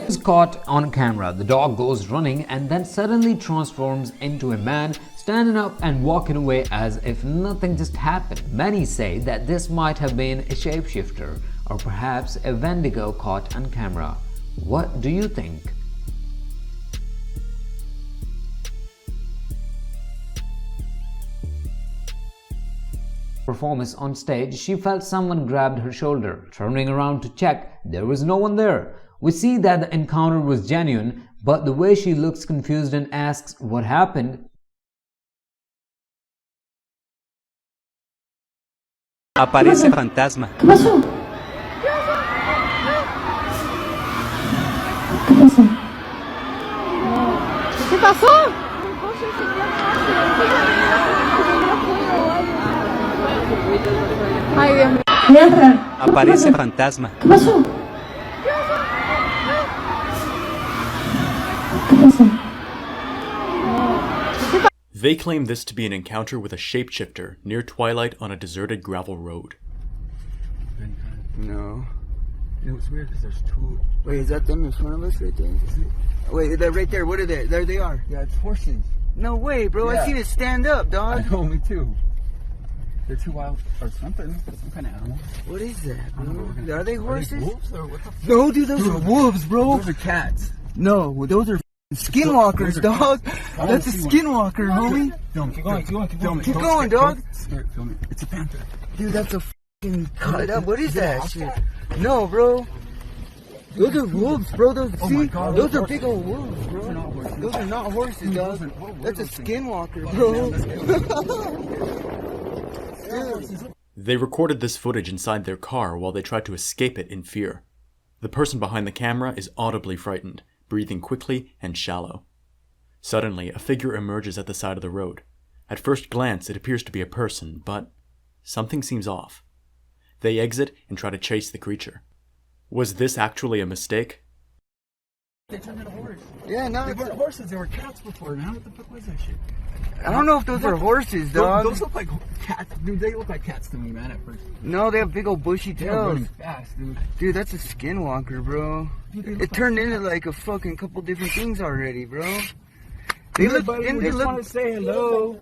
Is caught on camera. The dog goes running and then suddenly transforms into a man, standing up and walking away as if nothing just happened. Many say that this might have been a shapeshifter or perhaps a Wendigo caught on camera. What do you think? Performance on stage, she felt someone grabbed her shoulder. Turning around to check, there was no one there. We see that the encounter was genuine, but the way she looks confused and asks what happened. Aparece fantasma. ¿Qué pasó? ¿Qué pasó? ¿Qué pasó? Ay, Dios mío. Aparece fantasma. ¿Qué pasó? They claim this to be an encounter with a shapeshifter near twilight on a deserted gravel road. No. It was weird because there's two. Wait, is that them in front of us right there? Wait, they're right there. What are they? There they are. Yeah, it's horses. No way, bro. Yeah. I seen it stand up, dog. I know, me too. They're two wild or something. Some kind of animal. What is that, bro? Are they Are horses? they wolves or what the fuck? No, dude, those are wolves, bro. Those are cats. No, those are skinwalkers, dog. That's a skinwalker, homie. Film, keep going, keep going, keep going. Keep going, dog. Film it. It's a panther. Dude, that's a fucking cut up. What is that shit? No, bro. Those are wolves, bro. Those, see? Those are big old wolves, bro. Those are not horses, dog. That's a skinwalker, bro. They recorded this footage inside their car while they tried to escape it in fear. The person behind the camera is audibly frightened, breathing quickly and shallow. Suddenly, a figure emerges at the side of the road. At first glance, it appears to be a person, but something seems off. They exit and try to chase the creature. Was this actually a mistake? They turned into horses. Yeah, no. They weren't horses, they were cats before. Now what the fuck was that shit? I don't know if those are horses, dog. Those look like cats. Dude, they look like cats to me, man, at first. No, they have big old bushy They're tails. running fast, dude. Dude, that's a skinwalker, bro. Dude, it turned into like a fucking couple different things already, bro. They look. Buddy, They we just look. want to say hello.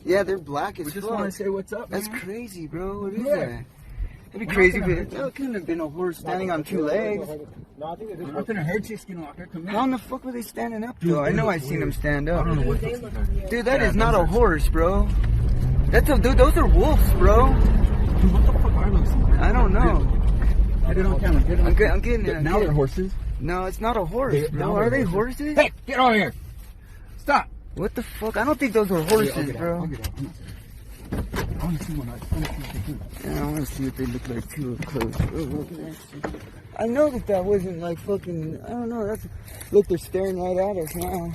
Yeah, they're black as We just fuck. want to say what's up, That's man. crazy, bro. What is Yeah. that? That'd be crazy, but that couldn't have been a horse standing on two legs. They're not gonna hurt you, skinwalker. Come How in the fuck were they standing up, Dude, though? I they know look I seen weird. them stand up. I don't know what those things are. Dude, that Yeah, is not a those are- horse, bro. Dude, those are wolves, bro. Dude, what the fuck are those things? I don't know. Get it on camera. Get it on I'm getting it. Now they're horses. No, it's not a horse, Now bro. they're Are they horses? Hey, get over here. Stop. What the fuck? I don't think those are horses, I'll get out. bro. I'll get out. I want to see one. I want to see what they do. Yeah, I want to see what they look like too up close. I know that wasn't like fucking. I don't know. That's look. They're staring right at us now.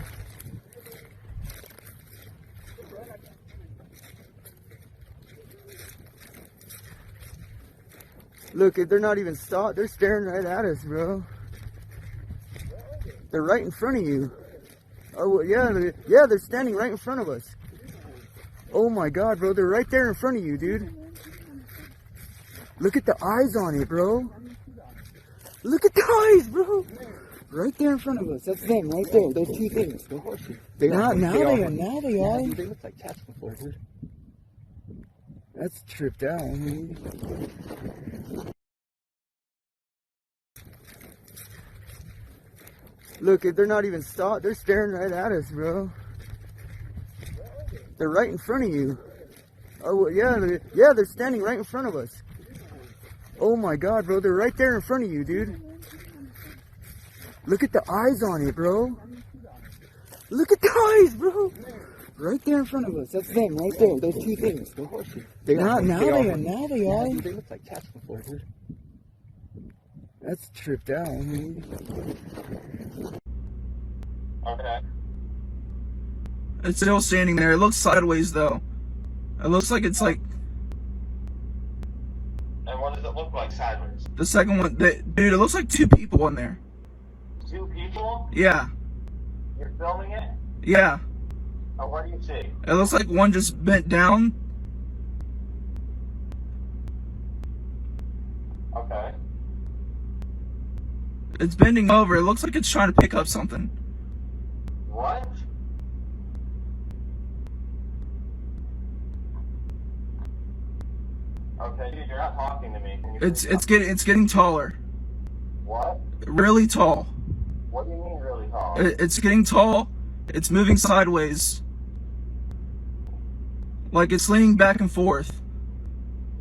Look, they're not even stopped. They're staring right at us, bro. They're right in front of you. Oh, well, yeah, they're standing right in front of us. Oh my God, bro, they're right there in front of you, dude. Look at the eyes on it, bro. Look at the eyes, bro. Right there in front of us. That's them, right there. Those two things. Now they are. They look like cats before, dude. That's tripped out, man. Look, they're not even stopped. They're staring right at us, bro. They're right in front of you. Oh, well, yeah, they're standing right in front of us. Oh my God, bro, they're right there in front of you, dude. Look at the eyes on it, bro. Look at the eyes, bro. Right there in front of us. That's them, right there. Those two things. Now they are. They look like cats before, dude. That's tripped out, man. Okay. It's still standing there. It looks sideways though. It looks like it's like And what does it look like sideways? the second one. Dude, it looks like two people in there. Two people? Yeah. You're filming it? Yeah. Oh, what do you see? It looks like one just bent down. Okay. It's bending over. It looks like it's trying to pick up something. What? Okay, dude, you're not talking to me. Can you It's getting taller. What? Really tall. What do you mean really tall? It's getting tall. It's moving sideways. Like it's leaning back and forth.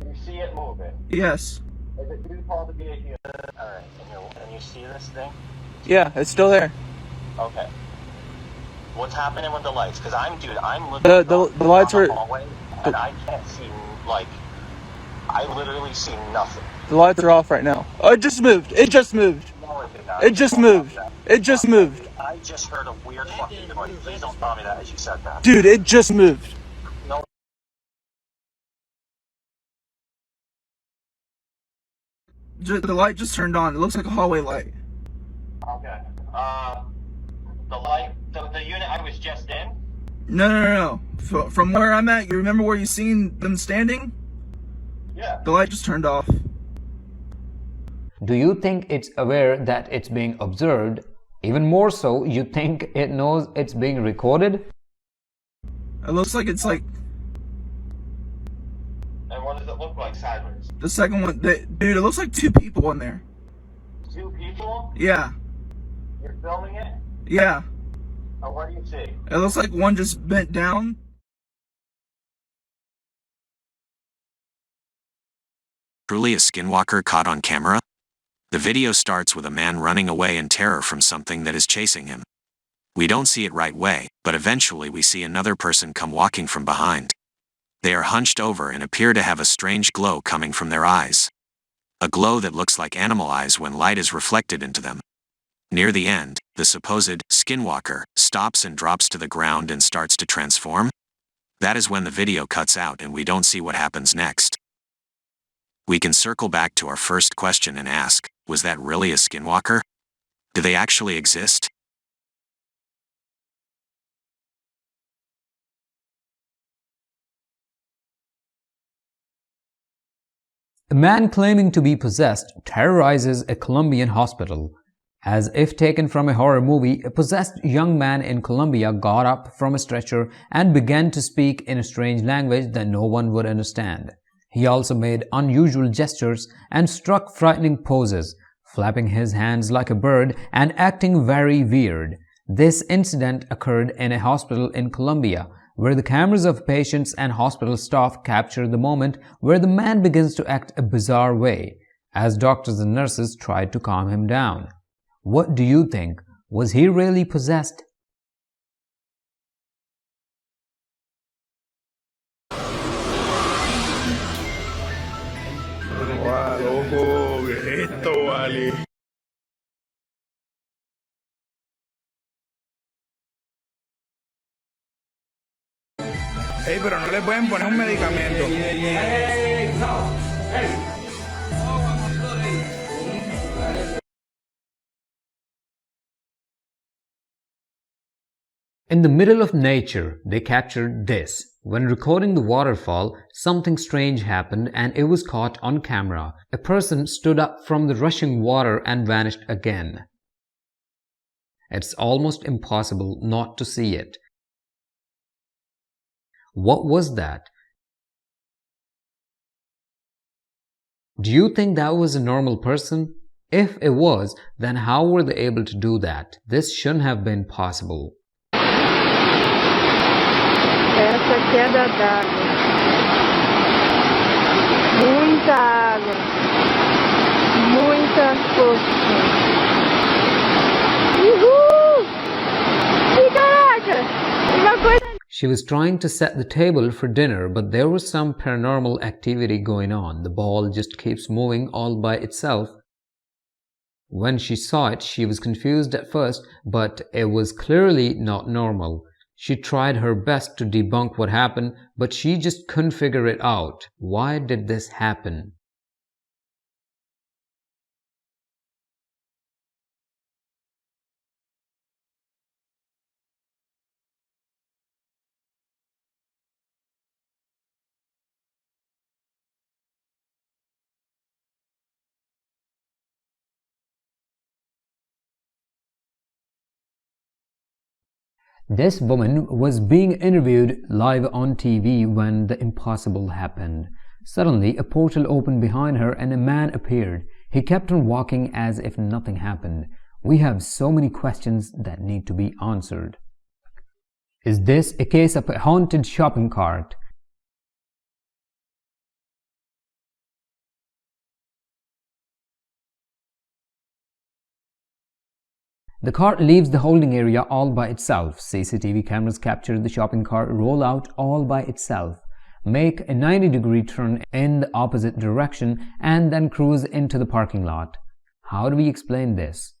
You see it moving? Yes. Is it too tall to be a human? Alright, can you see this thing? Yeah, it's still there. Okay. What's happening with the lights? Because I'm looking The lights are. hallway, and I can't see, like, I literally see nothing. The lights are off right now. Oh, it just moved. It just moved. No, it did not. It just moved. It just moved. I just heard a weird fucking noise. Please don't tell me that as you said that. Dude, it just moved. No. The light just turned on. It looks like a hallway light. Okay. The light, the unit I was just in? No. From where I'm at, you remember where you seen them standing? Yeah. The light just turned off. Do you think it's aware that it's being observed? Even more so, you think it knows it's being recorded? It looks like it's like... And what does it look like sideways? The second one... Dude, it looks like two people in there. Two people? Yeah. You're filming it? Yeah. Oh, what do you see? It looks like one just bent down. Truly a skinwalker caught on camera? The video starts with a man running away in terror from something that is chasing him. We don't see it right away, but eventually we see another person come walking from behind. They are hunched over and appear to have a strange glow coming from their eyes. A glow that looks like animal eyes when light is reflected into them. Near the end, the supposed skinwalker stops and drops to the ground and starts to transform. That is when the video cuts out and we don't see what happens next. We can circle back to our first question and ask, was that really a skinwalker? Do they actually exist? A man claiming to be possessed terrorizes a Colombian hospital. As if taken from a horror movie, a possessed young man in Colombia got up from a stretcher and began to speak in a strange language that no one would understand. He also made unusual gestures and struck frightening poses, flapping his hands like a bird and acting very weird. This incident occurred in a hospital in Colombia, where the cameras of patients and hospital staff capture the moment where the man begins to act a bizarre way, as doctors and nurses tried to calm him down. What do you think? Was he really possessed? vale. Ey, pero no le pueden poner un medicamento. In the middle of nature, they captured this. When recording the waterfall, something strange happened and it was caught on camera. A person stood up from the rushing water and vanished again. It's almost impossible not to see it. What was that? Do you think that was a normal person? If it was, then how were they able to do that? This shouldn't have been possible. Essa queda d'água. Muita água. Muita força. Uhul! E caraca! Uma coisa... She was trying to set the table for dinner, but there was some paranormal activity going on. The ball just keeps moving all by itself. When she saw it, she was confused at first, but it was clearly not normal. She tried her best to debunk what happened, but she just couldn't figure it out. Why did this happen? This woman was being interviewed live on TV when the impossible happened. Suddenly, a portal opened behind her and a man appeared. He kept on walking as if nothing happened. We have so many questions that need to be answered. Is this a case of a haunted shopping cart? The cart leaves the holding area all by itself. CCTV cameras capture the shopping cart roll out all by itself, make a 90-degree turn in the opposite direction, and then cruise into the parking lot. How do we explain this?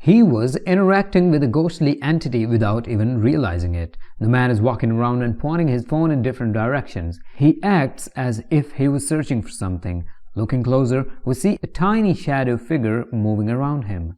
He was interacting with a ghostly entity without even realizing it. The man is walking around and pointing his phone in different directions. He acts as if he was searching for something. Looking closer, we see a tiny shadow figure moving around him.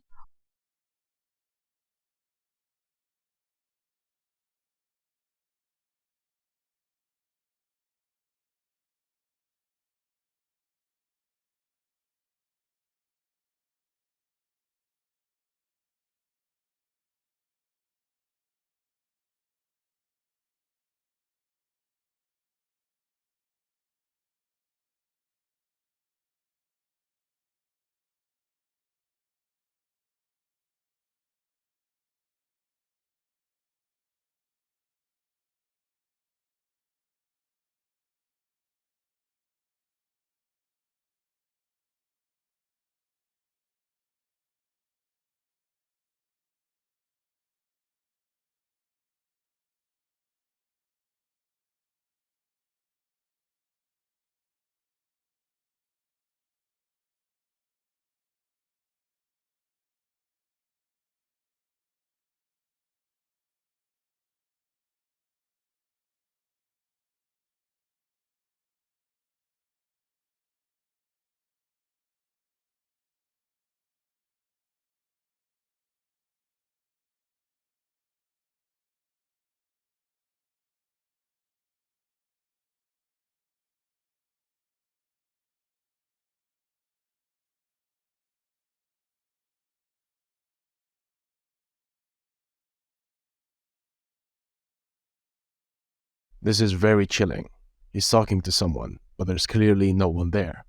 This is very chilling. He's talking to someone, but there's clearly no one there.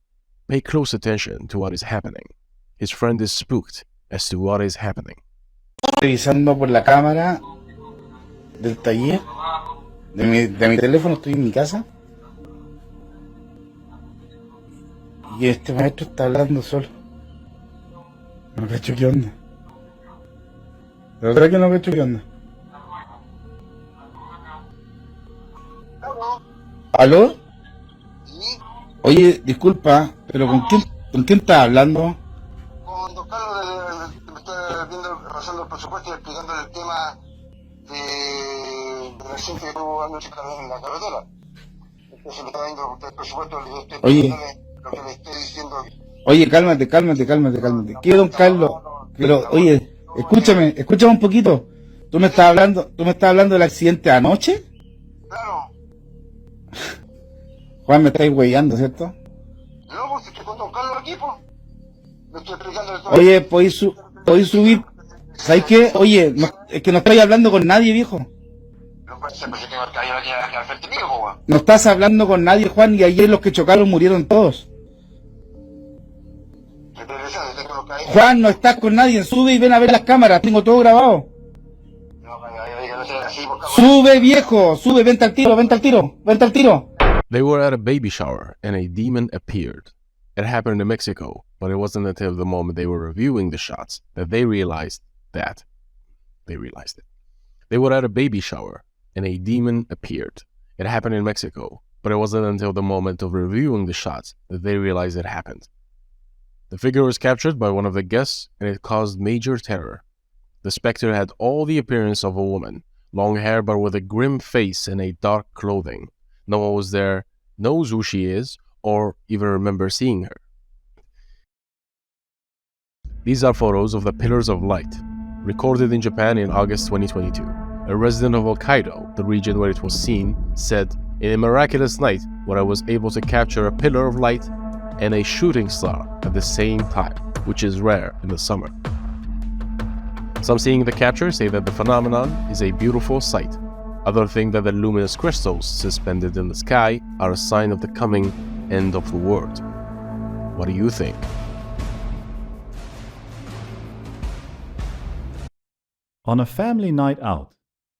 Pay close attention to what is happening. His friend is spooked as to what is happening. Revisando por la cámara del taller, de mi teléfono, estoy en mi casa. Y este maestro está hablando solo. No cacho qué onda. La verdad que no cacho qué onda. ¿Aló? Oye, disculpa, pero ¿con quién estás hablando? Con don Carlos, me está viendo, pasando el presupuesto y explicándole el tema de la accidente que tuvo anoche en la carretera. Entonces me está viendo el presupuesto y yo estoy explicándole lo que le estoy diciendo. Oye, cálmate. ¿Qué, don Carlos? Pero, oye, escúchame un poquito. ¿Tú me estás hablando del accidente de anoche? Claro. Juan, me estáis huellando, ¿cierto? No, pues estoy con don Carlos aquí, pues. Me estoy explicándole todo. Oye, podéis subir. ¿Sabes qué? Oye, es que no estoy hablando con nadie, viejo. No puede ser, pues yo tengo que ir aquí al frente mío, pues. No estás hablando con nadie, Juan, y ayer los que chocaron murieron todos. Juan, no estás con nadie, sube y ven a ver las cámaras, tengo todo grabado. Sube, viejo, sube, vente al tiro. They were at a baby shower and a demon appeared. It happened in Mexico, but it wasn't until the moment they were reviewing the shots that they realized it. They were at a baby shower and a demon appeared. It happened in Mexico, but it wasn't until the moment of reviewing the shots that they realized it happened. The figure was captured by one of the guests and it caused major terror. The specter had all the appearance of a woman, long hair but with a grim face and a dark clothing. No one was there, knows who she is, or even remember seeing her. These are photos of the Pillars of Light, recorded in Japan in August 2022. A resident of Hokkaido, the region where it was seen, said, "In a miraculous night where I was able to capture a pillar of light and a shooting star at the same time, which is rare in the summer." Some seeing the capture say that the phenomenon is a beautiful sight. Others think that the luminous crystals suspended in the sky are a sign of the coming end of the world. What do you think? On a family night out,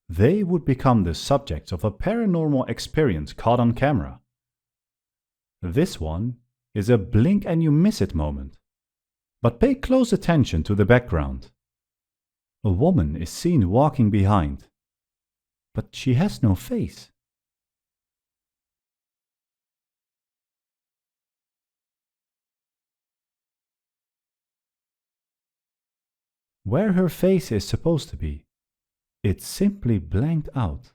they would become the subjects of a paranormal experience caught on camera. This one is a blink and you miss it moment. But pay close attention to the background. A woman is seen walking behind, but she has no face. Where her face is supposed to be, it's simply blanked out.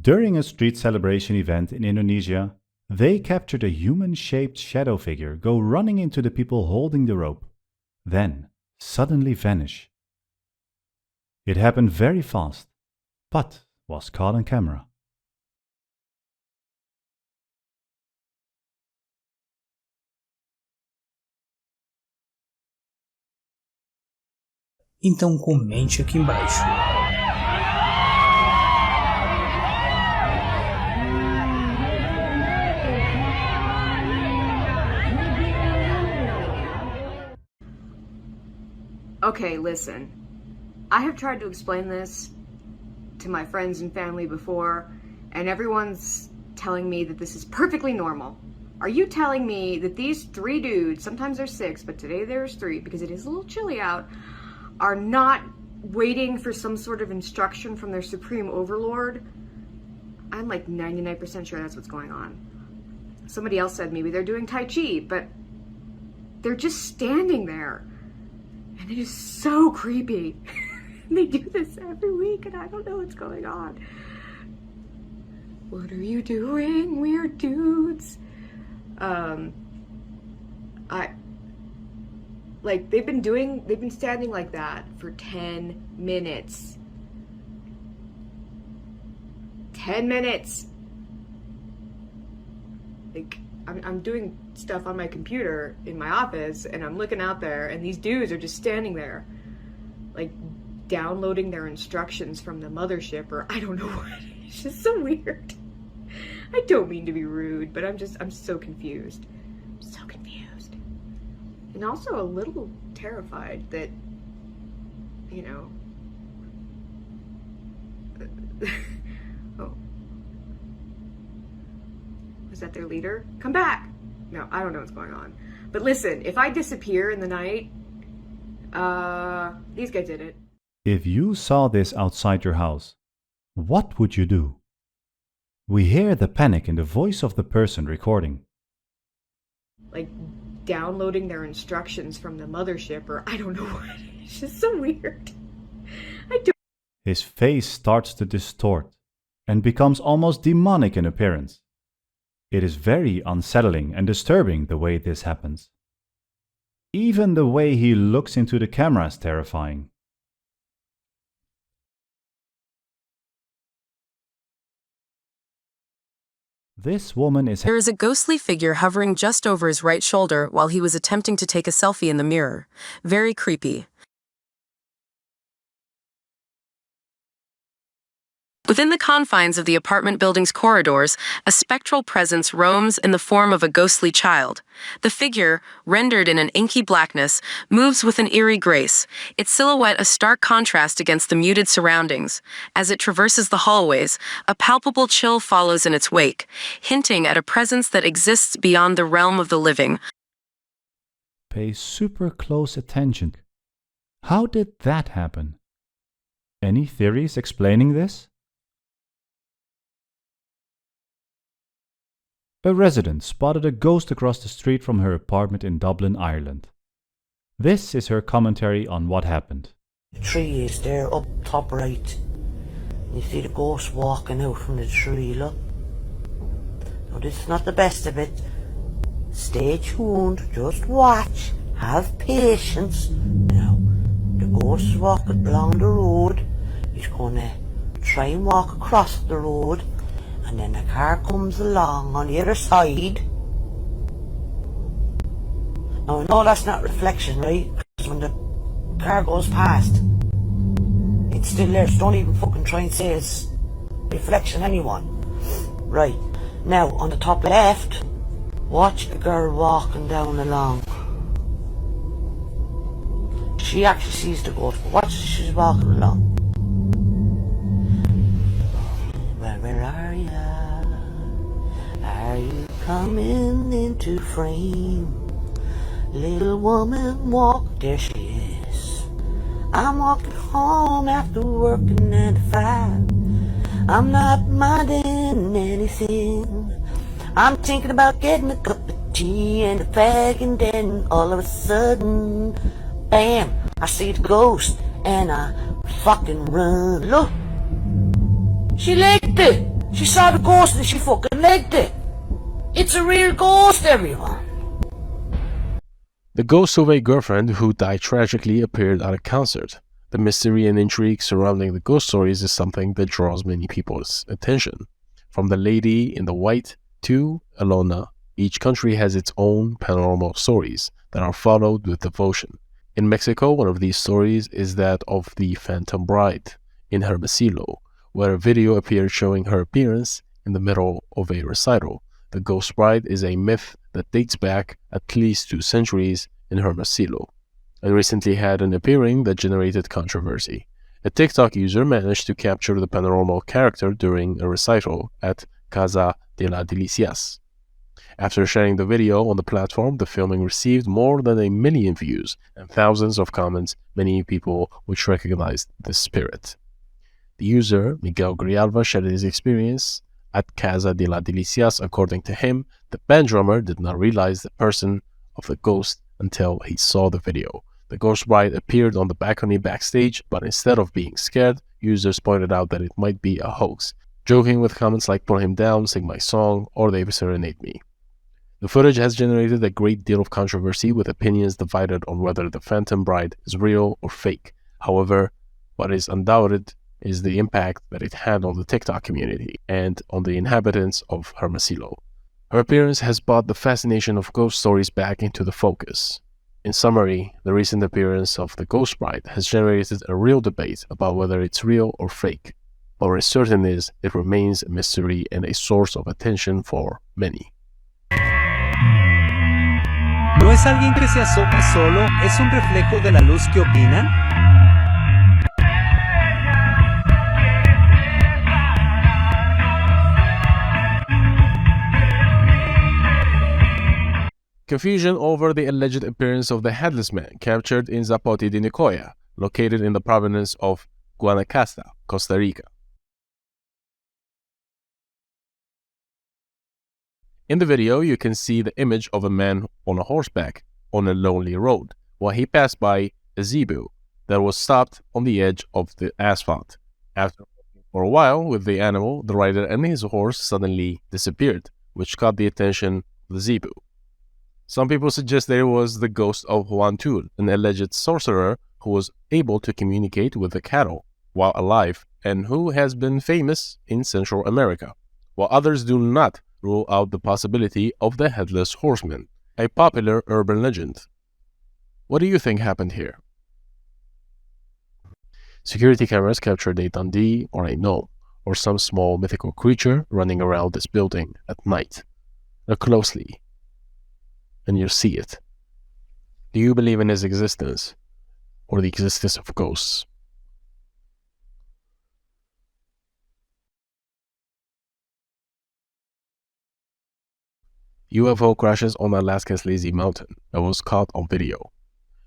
During a street celebration event in Indonesia, they captured a human-shaped shadow figure go running into the people holding the rope, then suddenly vanish. It happened very fast, but was caught on camera. Então comente aqui embaixo. Okay, listen. I have tried to explain this to my friends and family before, and everyone's telling me that this is perfectly normal. Are you telling me that these 3 dudes, sometimes there's 6, but today there's 3 because it is a little chilly out, are not waiting for some sort of instruction from their supreme overlord? I'm like 99% sure that's what's going on. Somebody else said maybe they're doing Tai Chi, but they're just standing there. And it is so creepy. They do this every week and I don't know what's going on. What are you doing, weird dudes? They've been standing like that for 10 minutes. 10 minutes! Like, I'm doing stuff on my computer in my office and I'm looking out there and these dudes are just standing there, like, downloading their instructions from the mothership or I don't know what. It's just so weird. I don't mean to be rude, but I'm so confused. So confused. And also a little terrified that, you know, oh. Was that their leader? Come back! No, I don't know what's going on. But listen, if I disappear in the night, these guys did it. If you saw this outside your house, what would you do? We hear the panic in the voice of the person recording. Like, downloading their instructions from the mothership or I don't know what. It's just so weird. His face starts to distort and becomes almost demonic in appearance. It is very unsettling and disturbing the way this happens. Even the way he looks into the camera is terrifying. This woman is... There is a ghostly figure hovering just over his right shoulder while he was attempting to take a selfie in the mirror. Very creepy. Within the confines of the apartment building's corridors, a spectral presence roams in the form of a ghostly child. The figure, rendered in an inky blackness, moves with an eerie grace, its silhouette a stark contrast against the muted surroundings. As it traverses the hallways, a palpable chill follows in its wake, hinting at a presence that exists beyond the realm of the living. Pay super close attention. How did that happen? Any theories explaining this? A resident spotted a ghost across the street from her apartment in Dublin, Ireland. This is her commentary on what happened. The tree is there up top right. You see the ghost walking out from the tree, look. Now this is not the best of it. Stay tuned, just watch, have patience. Now, the ghost is walking along the road. He's gonna try and walk across the road. And then a car comes along on the other side. Now I know that's not reflection, right? Because when the car goes past, it's still there, so don't even fucking try and say it's reflection, anyone. Right, now on the top left, watch the girl walking down along. She actually sees the ghost, but watch as she's walking along. Well, where are ya? Are you coming into frame? Little woman, walk, there she is. I'm walking home after working 9 to 5. I'm not minding anything. I'm thinking about getting a cup of tea and a fag, and then all of a sudden, bam, I see the ghost and I fucking run. Look, she legged it. She saw the ghost and she fucking legged it. It's a real ghost, everyone. The ghost of a girlfriend who died tragically appeared at a concert. The mystery and intrigue surrounding the ghost stories is something that draws many people's attention. From the lady in the white to Alona, each country has its own paranormal stories that are followed with devotion. In Mexico, one of these stories is that of the Phantom Bride in Hermosillo, where a video appeared showing her appearance in the middle of a recital. The Ghost Bride is a myth that dates back at least 2 centuries in Hermosillo, and recently had an appearing that generated controversy. A TikTok user managed to capture the paranormal character during a recital at Casa de las Delicias. After sharing the video on the platform, the filming received more than 1 million views and thousands of comments, many people which recognized the spirit. The user, Miguel Grijalva, shared his experience at Casa de las Delicias. According to him, the band drummer did not realize the person of the ghost until he saw the video. The Ghost Bride appeared on the balcony backstage, but instead of being scared, users pointed out that it might be a hoax, joking with comments like "Put him down, sing my song," or "They serenade me." The footage has generated a great deal of controversy, with opinions divided on whether the Phantom Bride is real or fake. However, what is undoubted is the impact that it had on the TikTok community and on the inhabitants of Hermosillo. Her appearance has brought the fascination of ghost stories back into the focus. In summary, the recent appearance of the Ghost Bride has generated a real debate about whether it's real or fake. What is certain is it remains a mystery and a source of attention for many. ¿No es alguien que se asoma solo? ¿Es un reflejo de la luz que opina? Confusion over the alleged appearance of the headless man captured in Zapote de Nicoya, located in the province of Guanacaste, Costa Rica. In the video, you can see the image of a man on a horseback on a lonely road, while he passed by a zebu that was stopped on the edge of the asphalt. After walking for a while with the animal, the rider and his horse suddenly disappeared, which caught the attention of the zebu. Some people suggest there was the ghost of Juan Tul, an alleged sorcerer who was able to communicate with the cattle while alive and who has been famous in Central America, while others do not rule out the possibility of the Headless Horseman, a popular urban legend. What do you think happened here? Security cameras captured a Dundee or a gnome, or some small mythical creature running around this building at night. Look closely, and you'll see it. Do you believe in his existence, or the existence of ghosts? UFO crashes on Alaska's Lazy Mountain that was caught on video.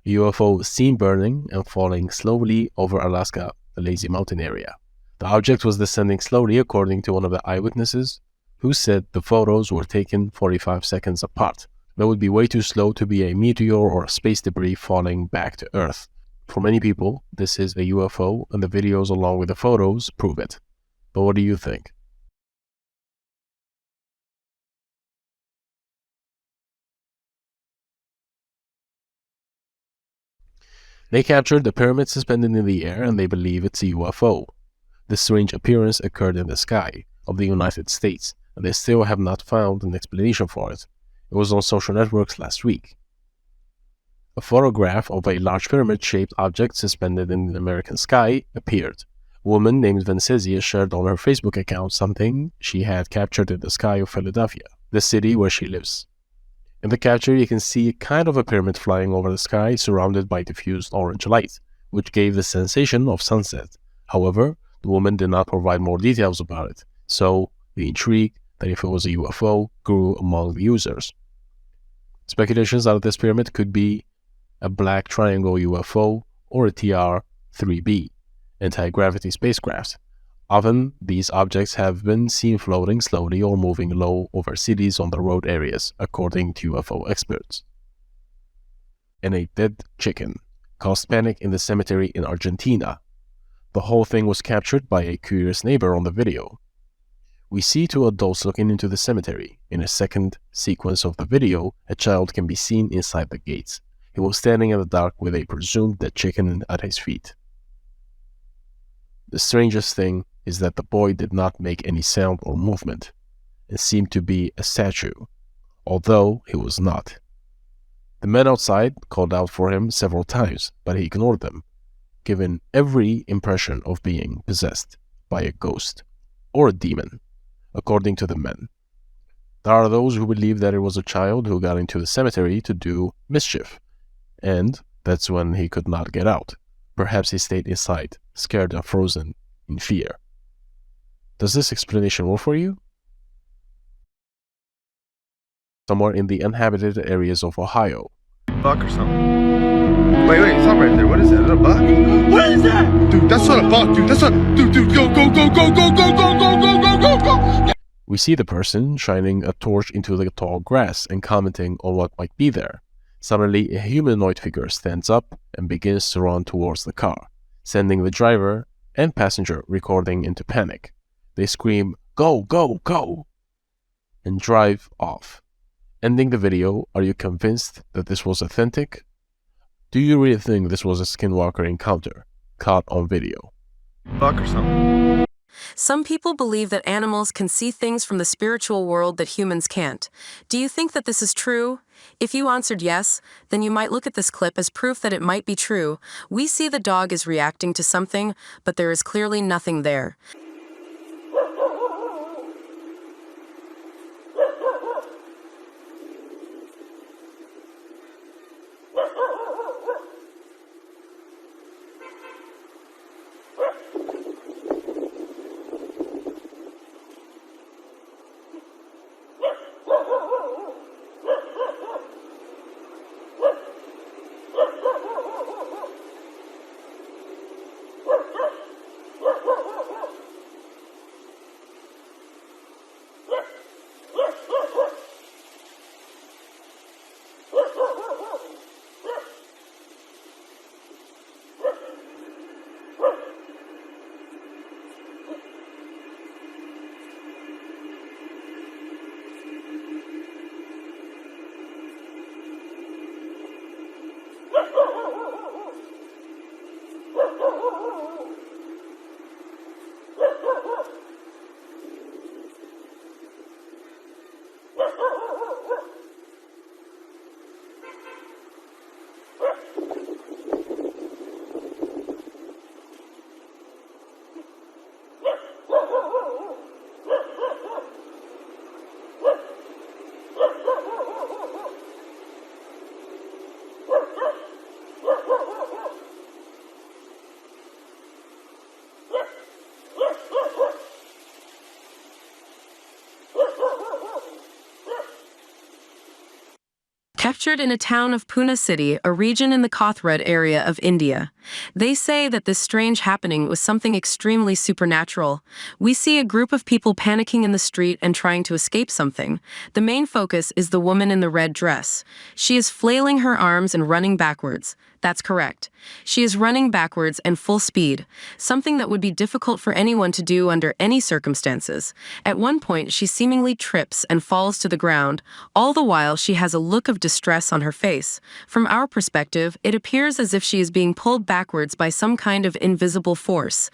A UFO was seen burning and falling slowly over Alaska, the Lazy Mountain area. The object was descending slowly, according to one of the eyewitnesses, who said the photos were taken 45 seconds apart. That would be way too slow to be a meteor or space debris falling back to Earth. For many people, this is a UFO, and the videos along with the photos prove it. But what do you think? They captured the pyramid suspended in the air, and they believe it's a UFO. This strange appearance occurred in the sky of the United States, and they still have not found an explanation for it. It was on social networks last week. A photograph of a large pyramid-shaped object suspended in the American sky appeared. A woman named Vincentia shared on her Facebook account something she had captured in the sky of Philadelphia, the city where she lives. In the capture, you can see kind of a pyramid flying over the sky, surrounded by diffused orange light, which gave the sensation of sunset. However, the woman did not provide more details about it, so the intrigue that if it was a UFO grew among the users. Speculations that this pyramid could be a black triangle UFO or a TR-3B, anti-gravity spacecraft. Often, these objects have been seen floating slowly or moving low over cities on the road areas, according to UFO experts. And a dead chicken caused panic in the cemetery in Argentina. The whole thing was captured by a curious neighbor on the video. We see 2 adults looking into the cemetery. In a second sequence of the video, a child can be seen inside the gates. He was standing in the dark with a presumed dead chicken at his feet. The strangest thing is that the boy did not make any sound or movement, and seemed to be a statue, although he was not. The men outside called out for him several times, but he ignored them, given every impression of being possessed by a ghost or a demon, according to the men. There are those who believe that it was a child who got into the cemetery to do mischief, and that's when he could not get out. Perhaps he stayed inside, scared and frozen in fear. Does this explanation work for you? Somewhere in the uninhabited areas of Ohio. Buck or something. Wait, stop right there. What is that? Is that a buck? What is that? Dude, that's not a buck, dude. That's not. Dude, go. We see the person shining a torch into the tall grass and commenting on what might be there. Suddenly, a humanoid figure stands up and begins to run towards the car, sending the driver and passenger recording into panic. They scream, "Go, go, go!" and drive off. Ending the video, are you convinced that this was authentic? Do you really think this was a skinwalker encounter caught on video? Buck or something. Some people believe that animals can see things from the spiritual world that humans can't. Do you think that this is true? If you answered yes, then you might look at this clip as proof that it might be true. We see the dog is reacting to something, but there is clearly nothing there. Captured in a town of Pune City, a region in the Kothred area of India. They say that this strange happening was something extremely supernatural. We see a group of people panicking in the street and trying to escape something. The main focus is the woman in the red dress. She is flailing her arms and running backwards. That's correct. She is running backwards and full speed, something that would be difficult for anyone to do under any circumstances. At one point, she seemingly trips and falls to the ground. All the while, she has a look of distress on her face. From our perspective, it appears as if she is being pulled backwards by some kind of invisible force.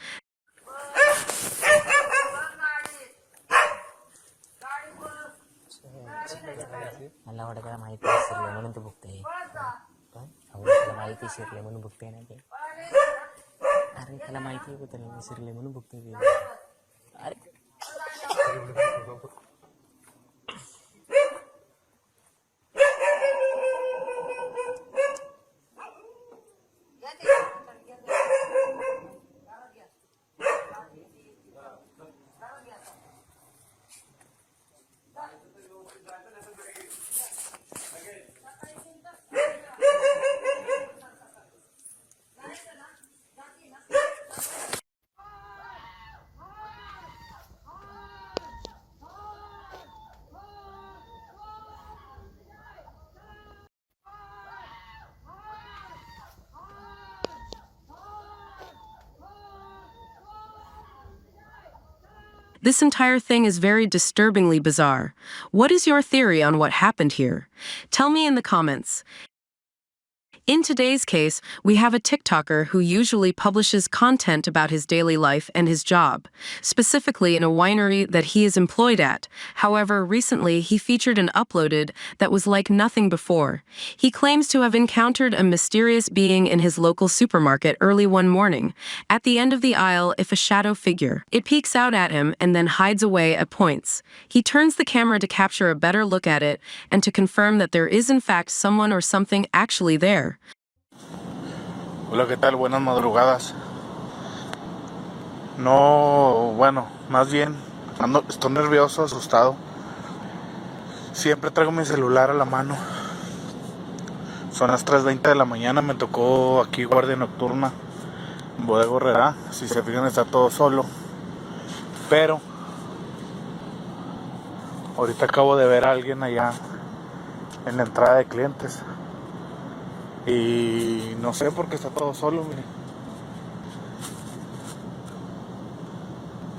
माहिती शिरले म्हणून बघते ना ते अरे त्याला माहिती आहे त्याला शिरले म्हणून बघते ते अरे This entire thing is very disturbingly bizarre. What is your theory on what happened here? Tell me in the comments. In today's case, we have a TikToker who usually publishes content about his daily life and his job, specifically in a winery that he is employed at. However, recently he featured and uploaded that was like nothing before. He claims to have encountered a mysterious being in his local supermarket early one morning. At the end of the aisle, if a shadow figure. It peeks out at him and then hides away at points. He turns the camera to capture a better look at it and to confirm that there is in fact someone or something actually there. Hola, ¿qué tal? Buenas madrugadas. No, bueno, más bien estoy nervioso, asustado. Siempre traigo mi celular a la mano. Son las 3:20 de la mañana, me tocó aquí guardia nocturna en Bodega Herrera. Si se fijan, está todo solo. Pero ahorita acabo de ver a alguien allá en la entrada de clientes. Y no sé por qué está todo solo, mire.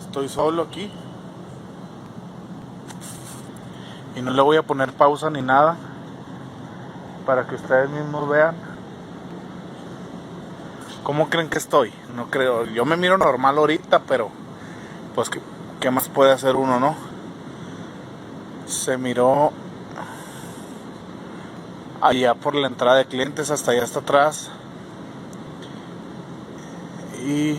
Estoy solo aquí. Y no le voy a poner pausa ni nada, para que ustedes mismos vean. ¿Cómo creen que estoy? No creo. Yo me miro normal ahorita, pero pues ¿qué más puede hacer uno, no? Se miró allá por la entrada de clientes, hasta allá hasta atrás. Y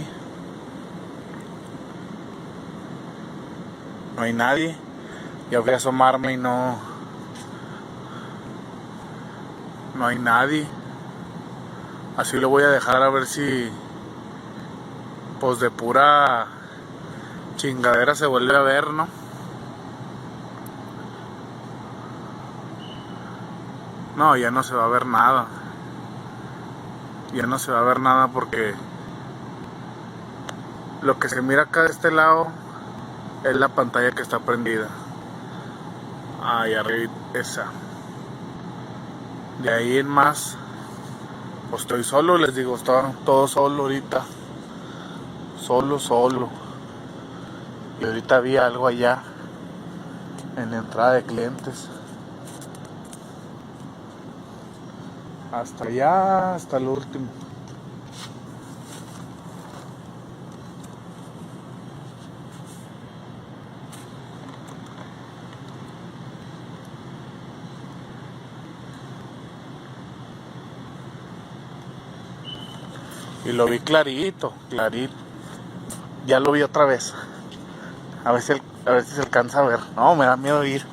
no hay nadie. Ya fui a asomarme y no hay nadie. Así lo voy a dejar, a ver si pues de pura chingadera se vuelve a ver, ¿no? No, ya no se va a ver nada. Ya no se va a ver nada porque lo que se mira acá de este lado es la pantalla que está prendida. Ahí arriba, esa. De ahí en más, pues estoy solo, les digo, estoy todo solo ahorita. Solo. Y ahorita vi algo allá en la entrada de clientes. Hasta allá, hasta el último. Y lo vi clarito. Ya lo vi otra vez. A ver si se alcanza a ver. No, me da miedo ir.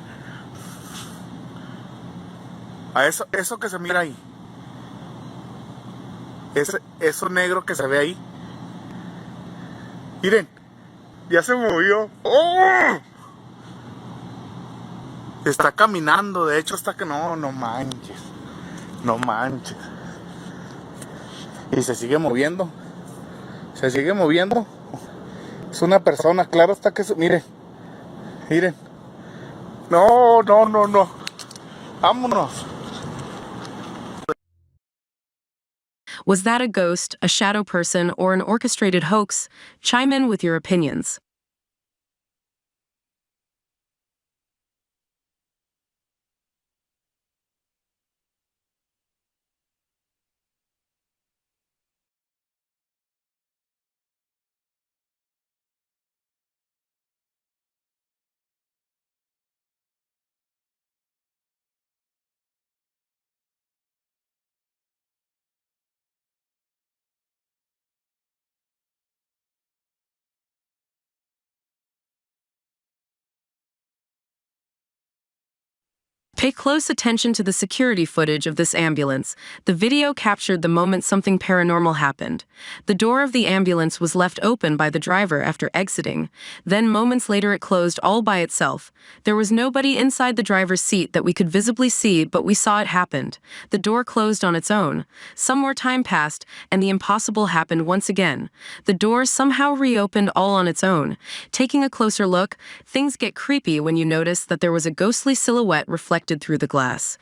A eso que se mira ahí. Eso negro que se ve ahí. Miren, ya se movió. ¡Oh! Está caminando, de hecho hasta que no manches. No manches. Y se sigue moviendo. Es una persona, claro está que miren. No. Vámonos. Was that a ghost, a shadow person, or an orchestrated hoax? Chime in with your opinions. Pay close attention to the security footage of this ambulance. The video captured the moment something paranormal happened. The door of the ambulance was left open by the driver after exiting. Then moments later it closed all by itself. There was nobody inside the driver's seat that we could visibly see, but we saw it happened. The door closed on its own. Some more time passed, and the impossible happened once again. The door somehow reopened all on its own. Taking a closer look, things get creepy when you notice that there was a ghostly silhouette reflected through the glass.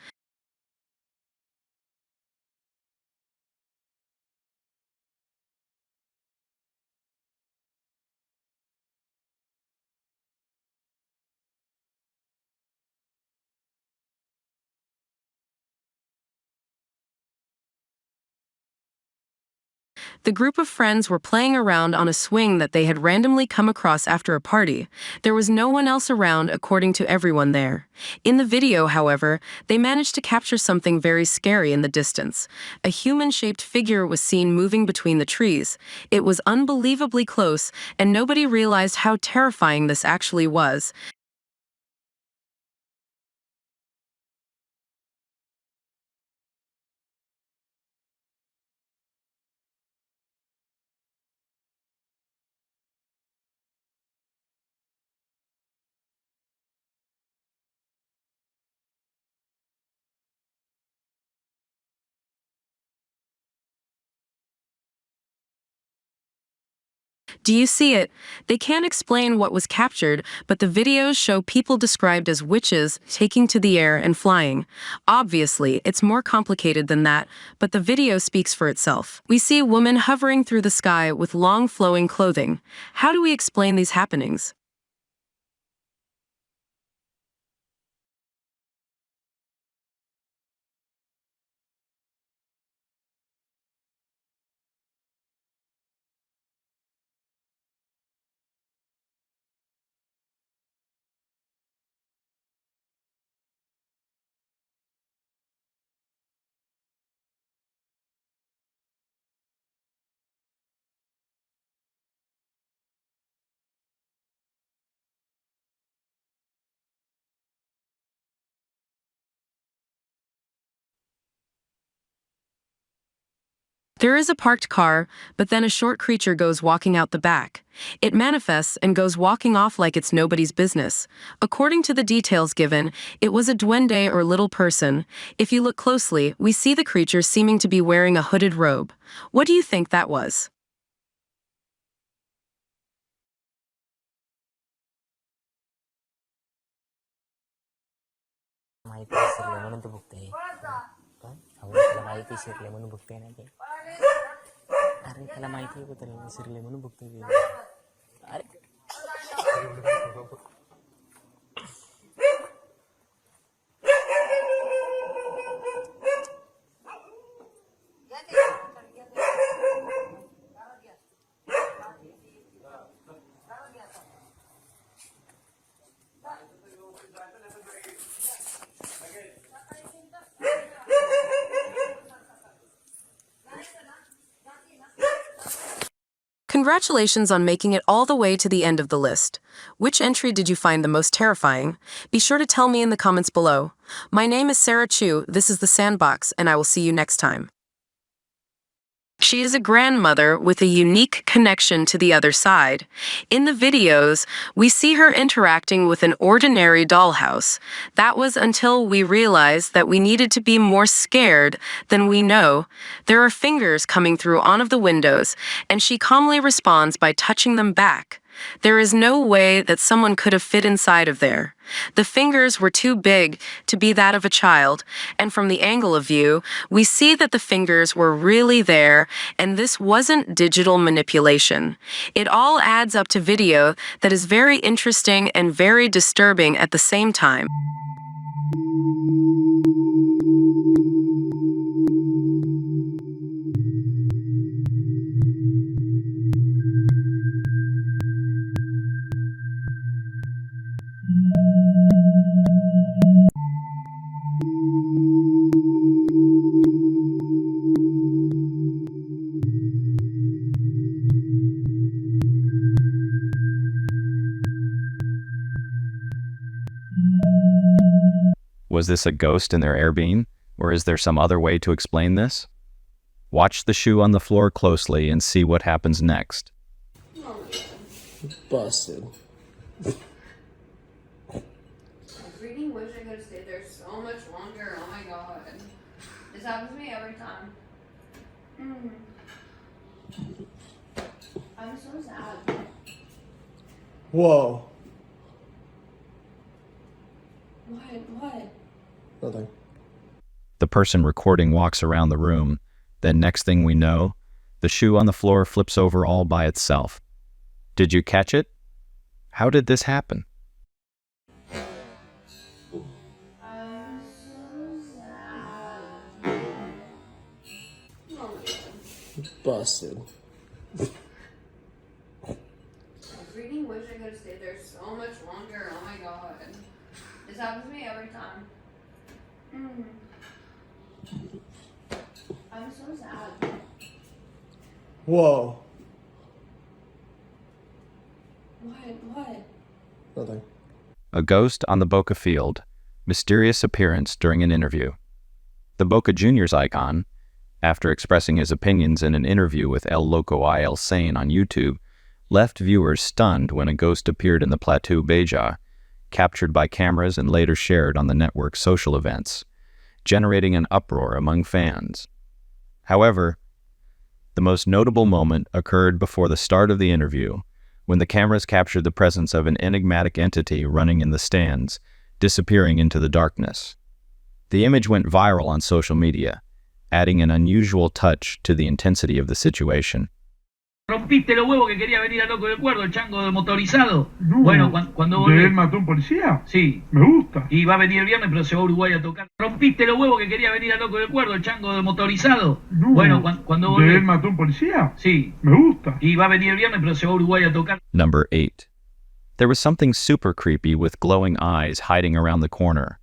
The group of friends were playing around on a swing that they had randomly come across after a party. There was no one else around, according to everyone there. In the video, however, they managed to capture something very scary in the distance. A human-shaped figure was seen moving between the trees. It was unbelievably close, and nobody realized how terrifying this actually was. Do you see it? They can't explain what was captured, but the videos show people described as witches taking to the air and flying. Obviously, it's more complicated than that, but the video speaks for itself. We see a woman hovering through the sky with long flowing clothing. How do we explain these happenings? There is a parked car, but then a short creature goes walking out the back. It manifests and goes walking off like it's nobody's business. According to the details given, it was a duende or little person. If you look closely, we see the creature seeming to be wearing a hooded robe. What do you think that was? माहिती विसरले म्हणून तर बघते त्याला माहिती विसरले म्हणून बघते ना ते अरे त्याला माहिती आहे त्याला विसरले म्हणून बघते अरे Congratulations on making it all the way to the end of the list. Which entry did you find the most terrifying? Be sure to tell me in the comments below. My name is Sarah Chu, this is The Sandbox, and I will see you next time. She is a grandmother with a unique connection to the other side. In the videos, we see her interacting with an ordinary dollhouse. That was until we realized that we needed to be more scared than we know. There are fingers coming through one of the windows, and she calmly responds by touching them back. There is no way that someone could have fit inside of there. The fingers were too big to be that of a child, and from the angle of view, we see that the fingers were really there, and this wasn't digital manipulation. It all adds up to video that is very interesting and very disturbing at the same time. Was this a ghost in their air beam, or is there some other way to explain this? Watch the shoe on the floor closely and see what happens next. Busted. I freaking wish I could have stayed there so much longer. Oh my god. This happens to me every time. I'm so sad. Whoa. What? Nothing. The person recording walks around the room. Then next thing we know, the shoe on the floor flips over all by itself. Did you catch it? How did this happen? I'm so sad. Oh my god. Busted. I freaking wish I could have stayed there so much longer. Oh my god. This happens to me every time. I'm so sad. Whoa. What? Nothing. A ghost on the Boca field. Mysterious appearance during an interview. The Boca Juniors icon, after expressing his opinions in an interview with El Loco Il Sane on YouTube, left viewers stunned when a ghost appeared in the Plateau Beja, captured by cameras and later shared on the network's social events, generating an uproar among fans. However, the most notable moment occurred before the start of the interview, when the cameras captured the presence of an enigmatic entity running in the stands, disappearing into the darkness. The image went viral on social media, adding an unusual touch to the intensity of the situation. Rompiste los huevos que quería venir a Loco del Cuerdo, el chango de motorizado. No, bueno, cuando volví... ¿De él mató a un policía? Sí. Me gusta. Y va a venir el viernes, pero se va a Uruguay a tocar. Rompiste los huevos que quería venir a Loco del Cuerdo, el chango de motorizado. No, bueno, cuando volví... ¿De él mató a un policía? Sí. Me gusta. Y va a venir el viernes, pero se va a Uruguay a tocar. Number 8. There was something super creepy with glowing eyes hiding around the corner.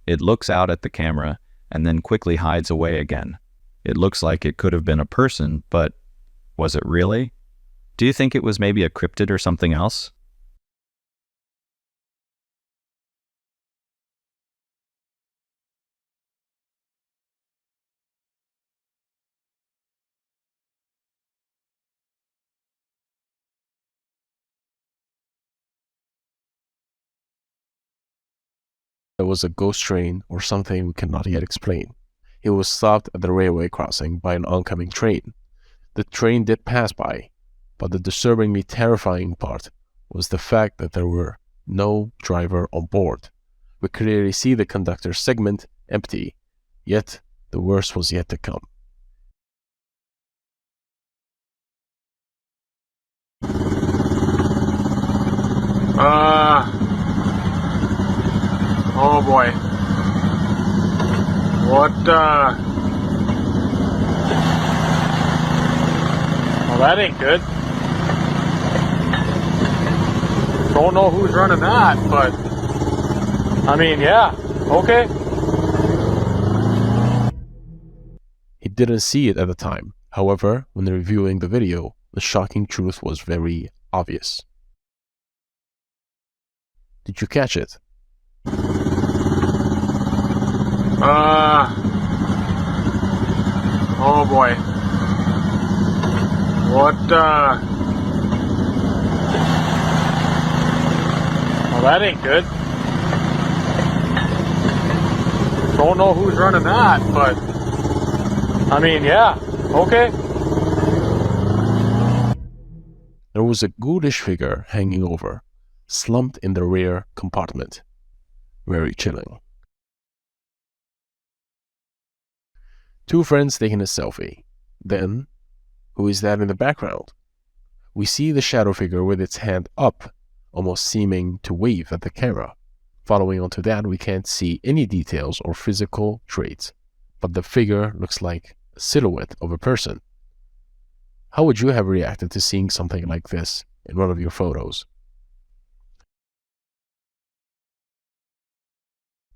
It looks out at the camera and then quickly hides away again. It looks like it could have been a person, but was it really? Do you think it was maybe a cryptid or something else? There was a ghost train or something we cannot yet explain. It was stopped at the railway crossing by an oncoming train. The train did pass by, but the disturbingly terrifying part was the fact that there were no driver on board. We clearly see the conductor's segment empty, yet the worst was yet to come. Oh boy. Well, that ain't good. Don't know who's running that, but I mean, yeah, okay. He didn't see it at the time. However, when reviewing the video, the shocking truth was very obvious. Did you catch it? Oh boy. Well, that ain't good. Don't know who's running that, but I mean, yeah, okay. There was a ghoulish figure hanging over, slumped in the rear compartment. Very chilling. Two friends taking a selfie. Then, who is that in the background? We see the shadow figure with its hand up, almost seeming to wave at the camera. Following onto that, we can't see any details or physical traits, but the figure looks like a silhouette of a person. How would you have reacted to seeing something like this in one of your photos?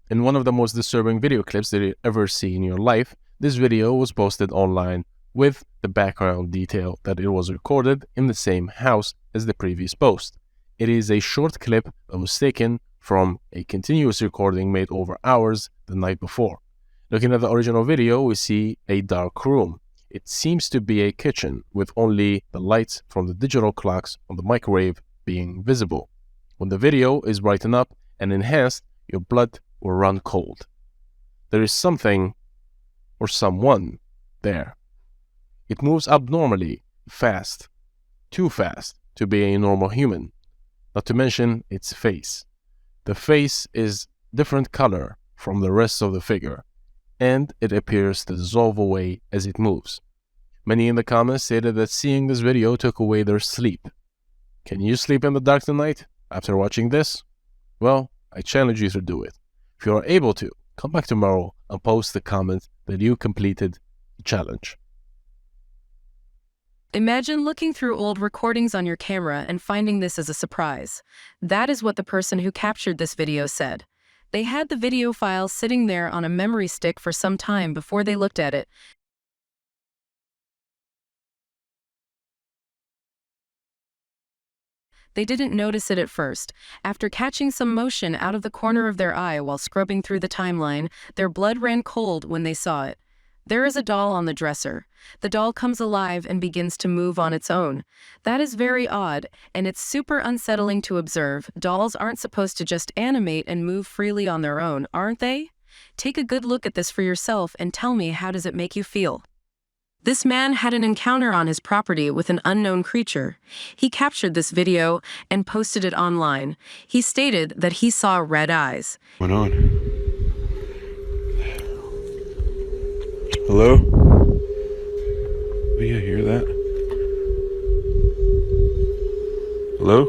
In one of the most disturbing video clips that you ever see in your life, this video was posted online with the background detail that it was recorded in the same house as the previous post. It is a short clip that was taken from a continuous recording made over hours the night before. Looking at the original video, we see a dark room. It seems to be a kitchen with only the lights from the digital clocks on the microwave being visible. When the video is brightened up and enhanced, your blood will run cold. There is something or someone there. It moves abnormally fast, too fast to be a normal human, not to mention its face. The face is different color from the rest of the figure, and it appears to dissolve away as it moves. Many in the comments stated that seeing this video took away their sleep. Can you sleep in the dark tonight after watching this? Well, I challenge you to do it. If you are able to, come back tomorrow and post the comment that you completed the challenge. Imagine looking through old recordings on your camera and finding this as a surprise. That is what the person who captured this video said. They had the video file sitting there on a memory stick for some time before they looked at it. They didn't notice it at first. After catching some motion out of the corner of their eye while scrubbing through the timeline, their blood ran cold when they saw it. There is a doll on the dresser. The doll comes alive and begins to move on its own. That is very odd, and it's super unsettling to observe. Dolls aren't supposed to just animate and move freely on their own, aren't they? Take a good look at this for yourself and tell me, how does it make you feel? This man had an encounter on his property with an unknown creature. He captured this video and posted it online. He stated that he saw red eyes. What's going on? Hello? Oh, yeah, hear that? Hello?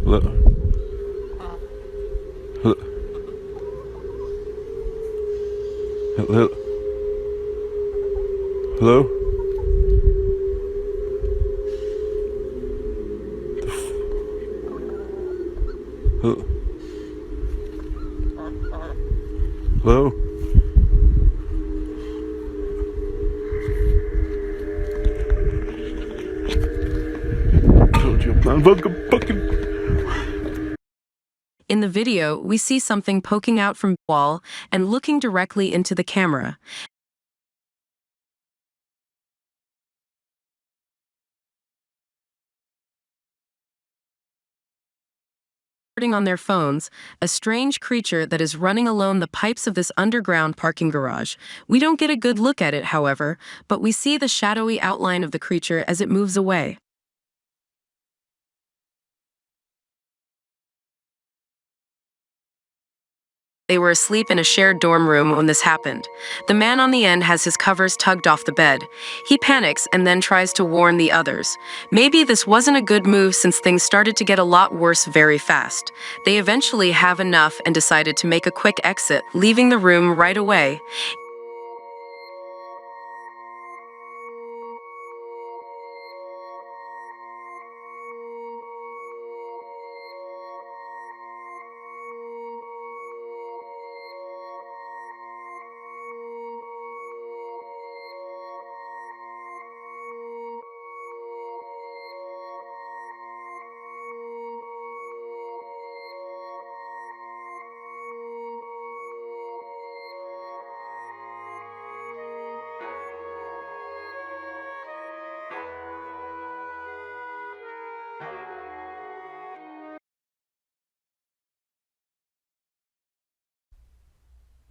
Hello? Hello? Hello? Hello? Hello? Hello? Told you I'm fucking. In the video, we see something poking out from the wall and looking directly into the camera. On their phones, a strange creature that is running along the pipes of this underground parking garage. We don't get a good look at it, however, but we see the shadowy outline of the creature as it moves away. They were asleep in a shared dorm room when this happened. The man on the end has his covers tugged off the bed. He panics and then tries to warn the others. Maybe this wasn't a good move since things started to get a lot worse very fast. They eventually have enough and decided to make a quick exit, leaving the room right away.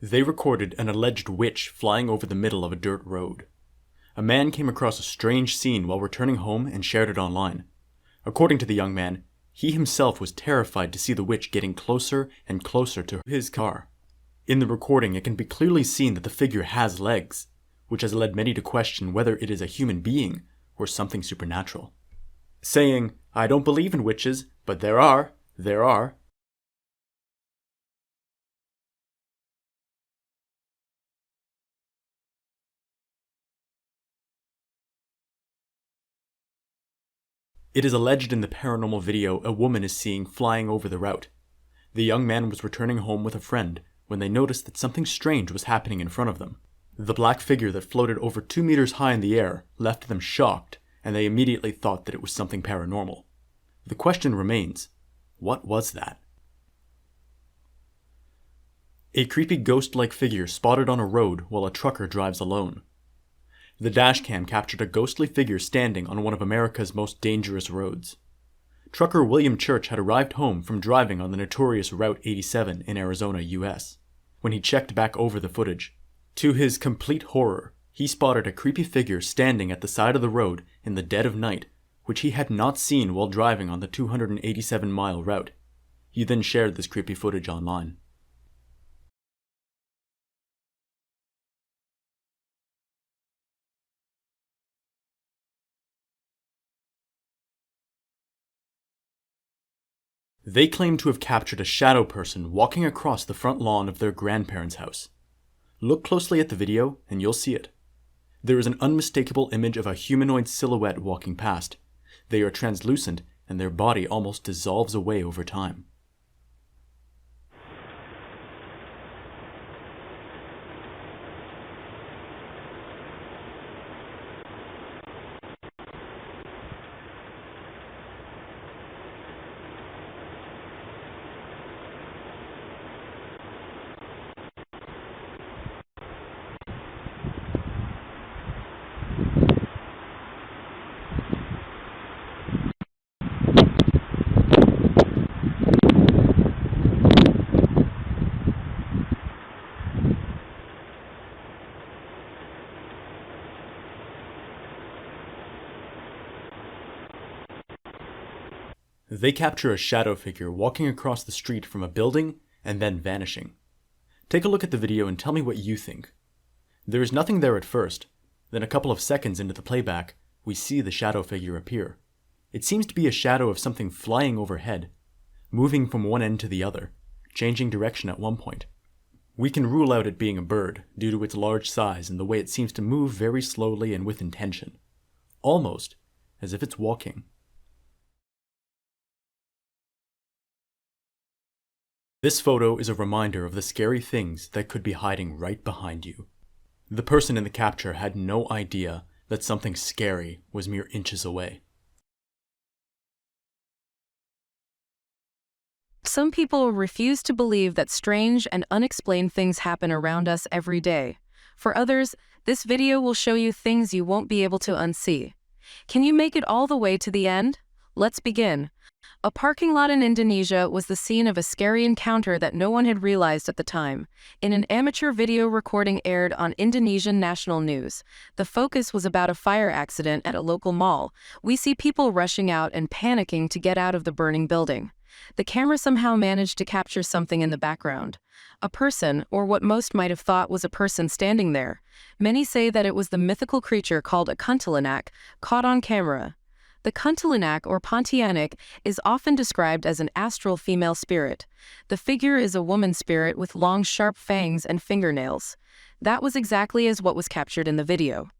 They recorded an alleged witch flying over the middle of a dirt road. A man came across a strange scene while returning home and shared it online. According to the young man, he himself was terrified to see the witch getting closer and closer to his car. In the recording, it can be clearly seen that the figure has legs, which has led many to question whether it is a human being or something supernatural. Saying, "I don't believe in witches, but there are. It is alleged in the paranormal video a woman is seen flying over the route. The young man was returning home with a friend when they noticed that something strange was happening in front of them. The black figure that floated over 2 meters high in the air left them shocked, and they immediately thought that it was something paranormal. The question remains, what was that? A creepy ghost-like figure spotted on a road while a trucker drives alone. The dashcam captured a ghostly figure standing on one of America's most dangerous roads. Trucker William Church had arrived home from driving on the notorious Route 87 in Arizona, US. When he checked back over the footage, to his complete horror, he spotted a creepy figure standing at the side of the road in the dead of night, which he had not seen while driving on the 287-mile route. He then shared this creepy footage online. They claim to have captured a shadow person walking across the front lawn of their grandparents' house. Look closely at the video and you'll see it. There is an unmistakable image of a humanoid silhouette walking past. They are translucent and their body almost dissolves away over time. They capture a shadow figure walking across the street from a building and then vanishing. Take a look at the video and tell me what you think. There is nothing there at first, then a couple of seconds into the playback, we see the shadow figure appear. It seems to be a shadow of something flying overhead, moving from one end to the other, changing direction at one point. We can rule out it being a bird due to its large size and the way it seems to move very slowly and with intention, almost as if it's walking. This photo is a reminder of the scary things that could be hiding right behind you. The person in the capture had no idea that something scary was mere inches away. Some people refuse to believe that strange and unexplained things happen around us every day. For others, this video will show you things you won't be able to unsee. Can you make it all the way to the end? Let's begin. A parking lot in Indonesia was the scene of a scary encounter that no one had realized at the time. In an amateur video recording aired on Indonesian national news, the focus was about a fire accident at a local mall. We see people rushing out and panicking to get out of the burning building. The camera somehow managed to capture something in the background. A person, or what most might have thought was a person standing there. Many say that it was the mythical creature called a kuntilanak, caught on camera. The kuntilanak or Pontianak is often described as an astral female spirit. The figure is a woman spirit with long sharp fangs and fingernails. That was exactly as what was captured in the video.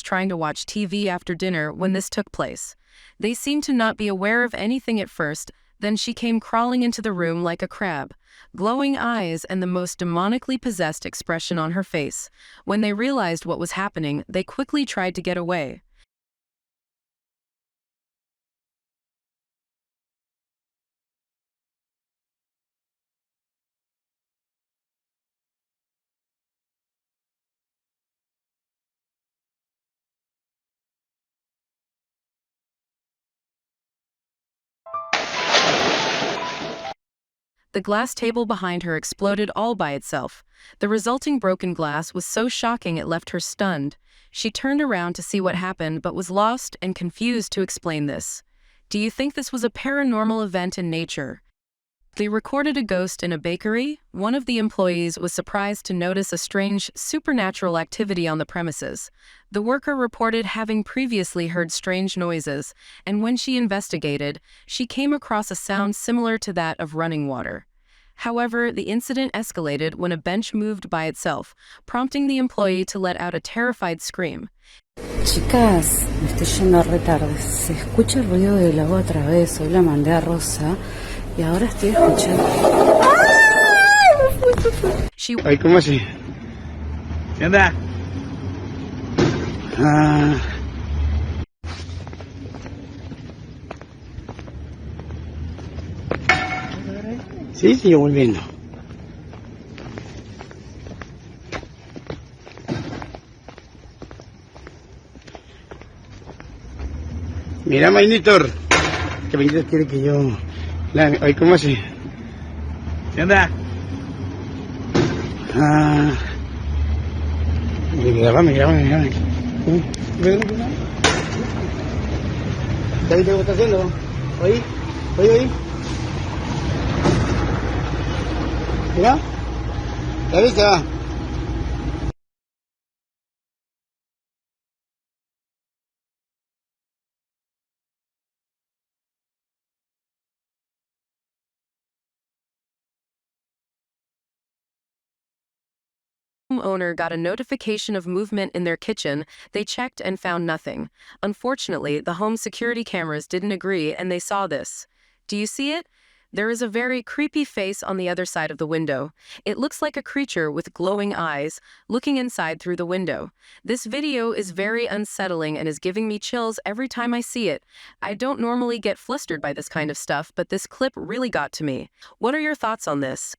Trying to watch TV after dinner when this took place. They seemed to not be aware of anything at first, then she came crawling into the room like a crab, glowing eyes and the most demonically possessed expression on her face. When they realized what was happening, they quickly tried to get away. The glass table behind her exploded all by itself. The resulting broken glass was so shocking it left her stunned. She turned around to see what happened but was lost and confused to explain this. Do you think this was a paranormal event in nature? They recorded a ghost in a bakery. One of the employees was surprised to notice a strange, supernatural activity on the premises. The worker reported having previously heard strange noises, and when she investigated, she came across a sound similar to that of running water. However, the incident escalated when a bench moved by itself, prompting the employee to let out a terrified scream. Chicas, me estoy yendo re tarde. Se escucha el ruido del agua otra vez. Hoy la mandé a Rosa. Y ahora estoy escuchando. Ay, ¿cómo así? ¿Qué anda? Sí, sigo volviendo. Mira, Mainitor, que Mainitor quiere que yo... Ay, ¿cómo así? ¿Qué onda? Me graba. ¿Ya viste lo que está haciendo? ¿Oí? ¿Oí? Mira. ¿Ya viste? Va. Homeowner got a notification of movement in their kitchen. They checked and found nothing. Unfortunately, the home security cameras didn't agree and they saw this. Do you see it? There is a very creepy face on the other side of the window. It looks like a creature with glowing eyes, looking inside through the window. This video is very unsettling and is giving me chills every time I see it. I don't normally get flustered by this kind of stuff, but this clip really got to me. What are your thoughts on this?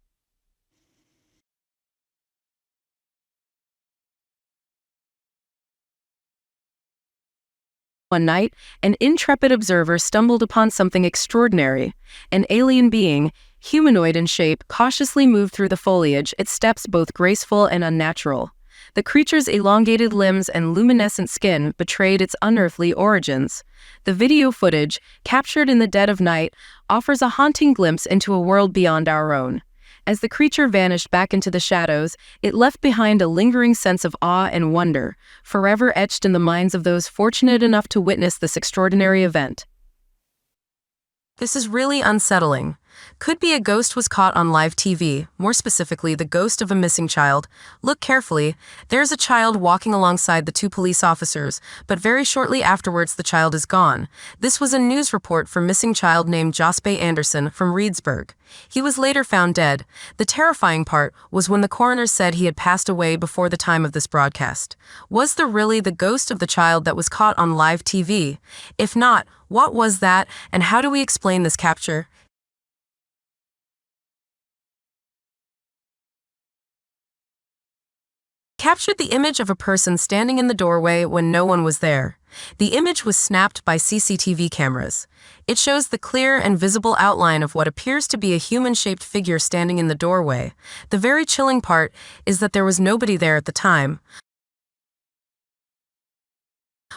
One night, an intrepid observer stumbled upon something extraordinary. An alien being, humanoid in shape, cautiously moved through the foliage, its steps both graceful and unnatural. The creature's elongated limbs and luminescent skin betrayed its unearthly origins. The video footage, captured in the dead of night, offers a haunting glimpse into a world beyond our own. As the creature vanished back into the shadows, it left behind a lingering sense of awe and wonder, forever etched in the minds of those fortunate enough to witness this extraordinary event. This is really unsettling. Could be a ghost was caught on live TV, more specifically the ghost of a missing child. Look carefully, there's a child walking alongside the two police officers, but very shortly afterwards the child is gone. This was a news report for missing child named Jospe Anderson from Reedsburg. He was later found dead. The terrifying part was when the coroner said he had passed away before the time of this broadcast. Was there really the ghost of the child that was caught on live TV? If not, what was that, and how do we explain this capture? Captured the image of a person standing in the doorway when no one was there. The image was snapped by CCTV cameras. It shows the clear and visible outline of what appears to be a human-shaped figure standing in the doorway. The very chilling part is that there was nobody there at the time.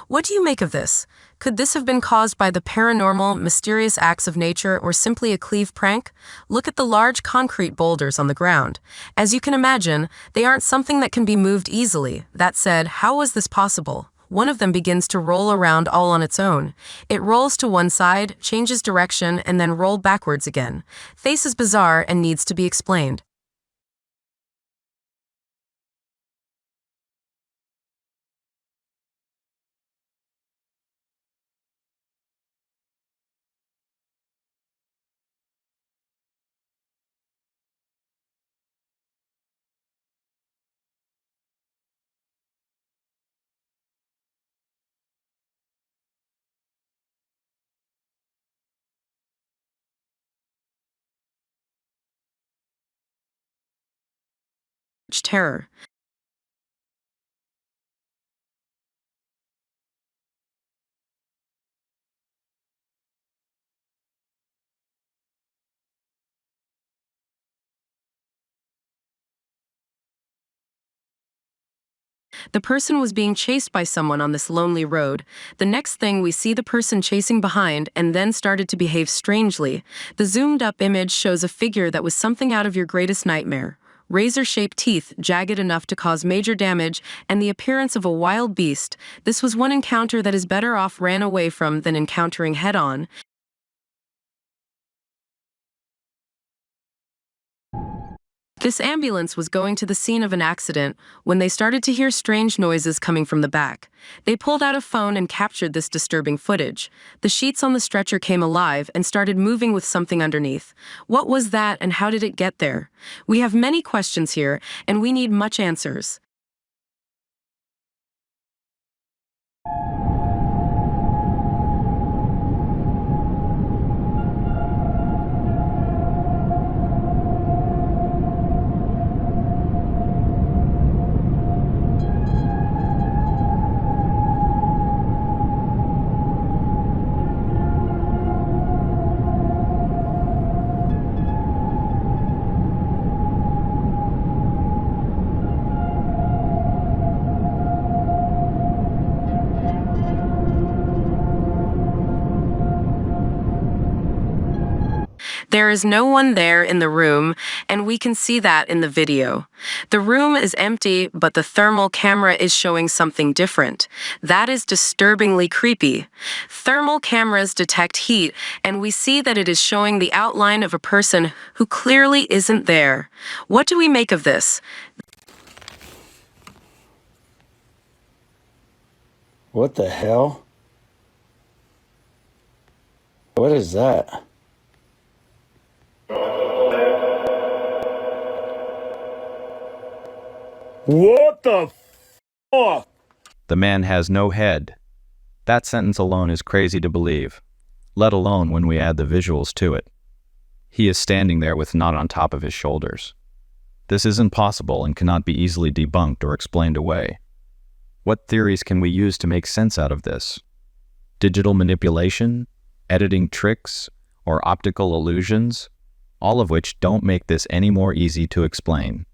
What do you make of this? Could this have been caused by the paranormal, mysterious acts of nature or simply a Cleve prank? Look at the large concrete boulders on the ground. As you can imagine, they aren't something that can be moved easily. That said, how was this possible? One of them begins to roll around all on its own. It rolls to one side, changes direction, and then roll backwards again. Face is bizarre and needs to be explained. Terror. The person was being chased by someone on this lonely road. The next thing we see the person chasing behind and then started to behave strangely. The zoomed-up image shows a figure that was something out of your greatest nightmare. Razor-shaped teeth, jagged enough to cause major damage, and the appearance of a wild beast. This was one encounter that is better off ran away from than encountering head-on. This ambulance was going to the scene of an accident when they started to hear strange noises coming from the back. They pulled out a phone and captured this disturbing footage. The sheets on the stretcher came alive and started moving with something underneath. What was that and how did it get there? We have many questions here, and we need much answers. There is no one there in the room, and we can see that in the video. The room is empty, but the thermal camera is showing something different. That is disturbingly creepy. Thermal cameras detect heat, and we see that it is showing the outline of a person who clearly isn't there. What do we make of this? What the hell? What is that? What the fuck? The man has no head. That sentence alone is crazy to believe, let alone when we add the visuals to it. He is standing there with naught on top of his shoulders. This isn't possible and cannot be easily debunked or explained away. What theories can we use to make sense out of this? Digital manipulation, editing tricks, or optical illusions? All of which don't make this any more easy to explain.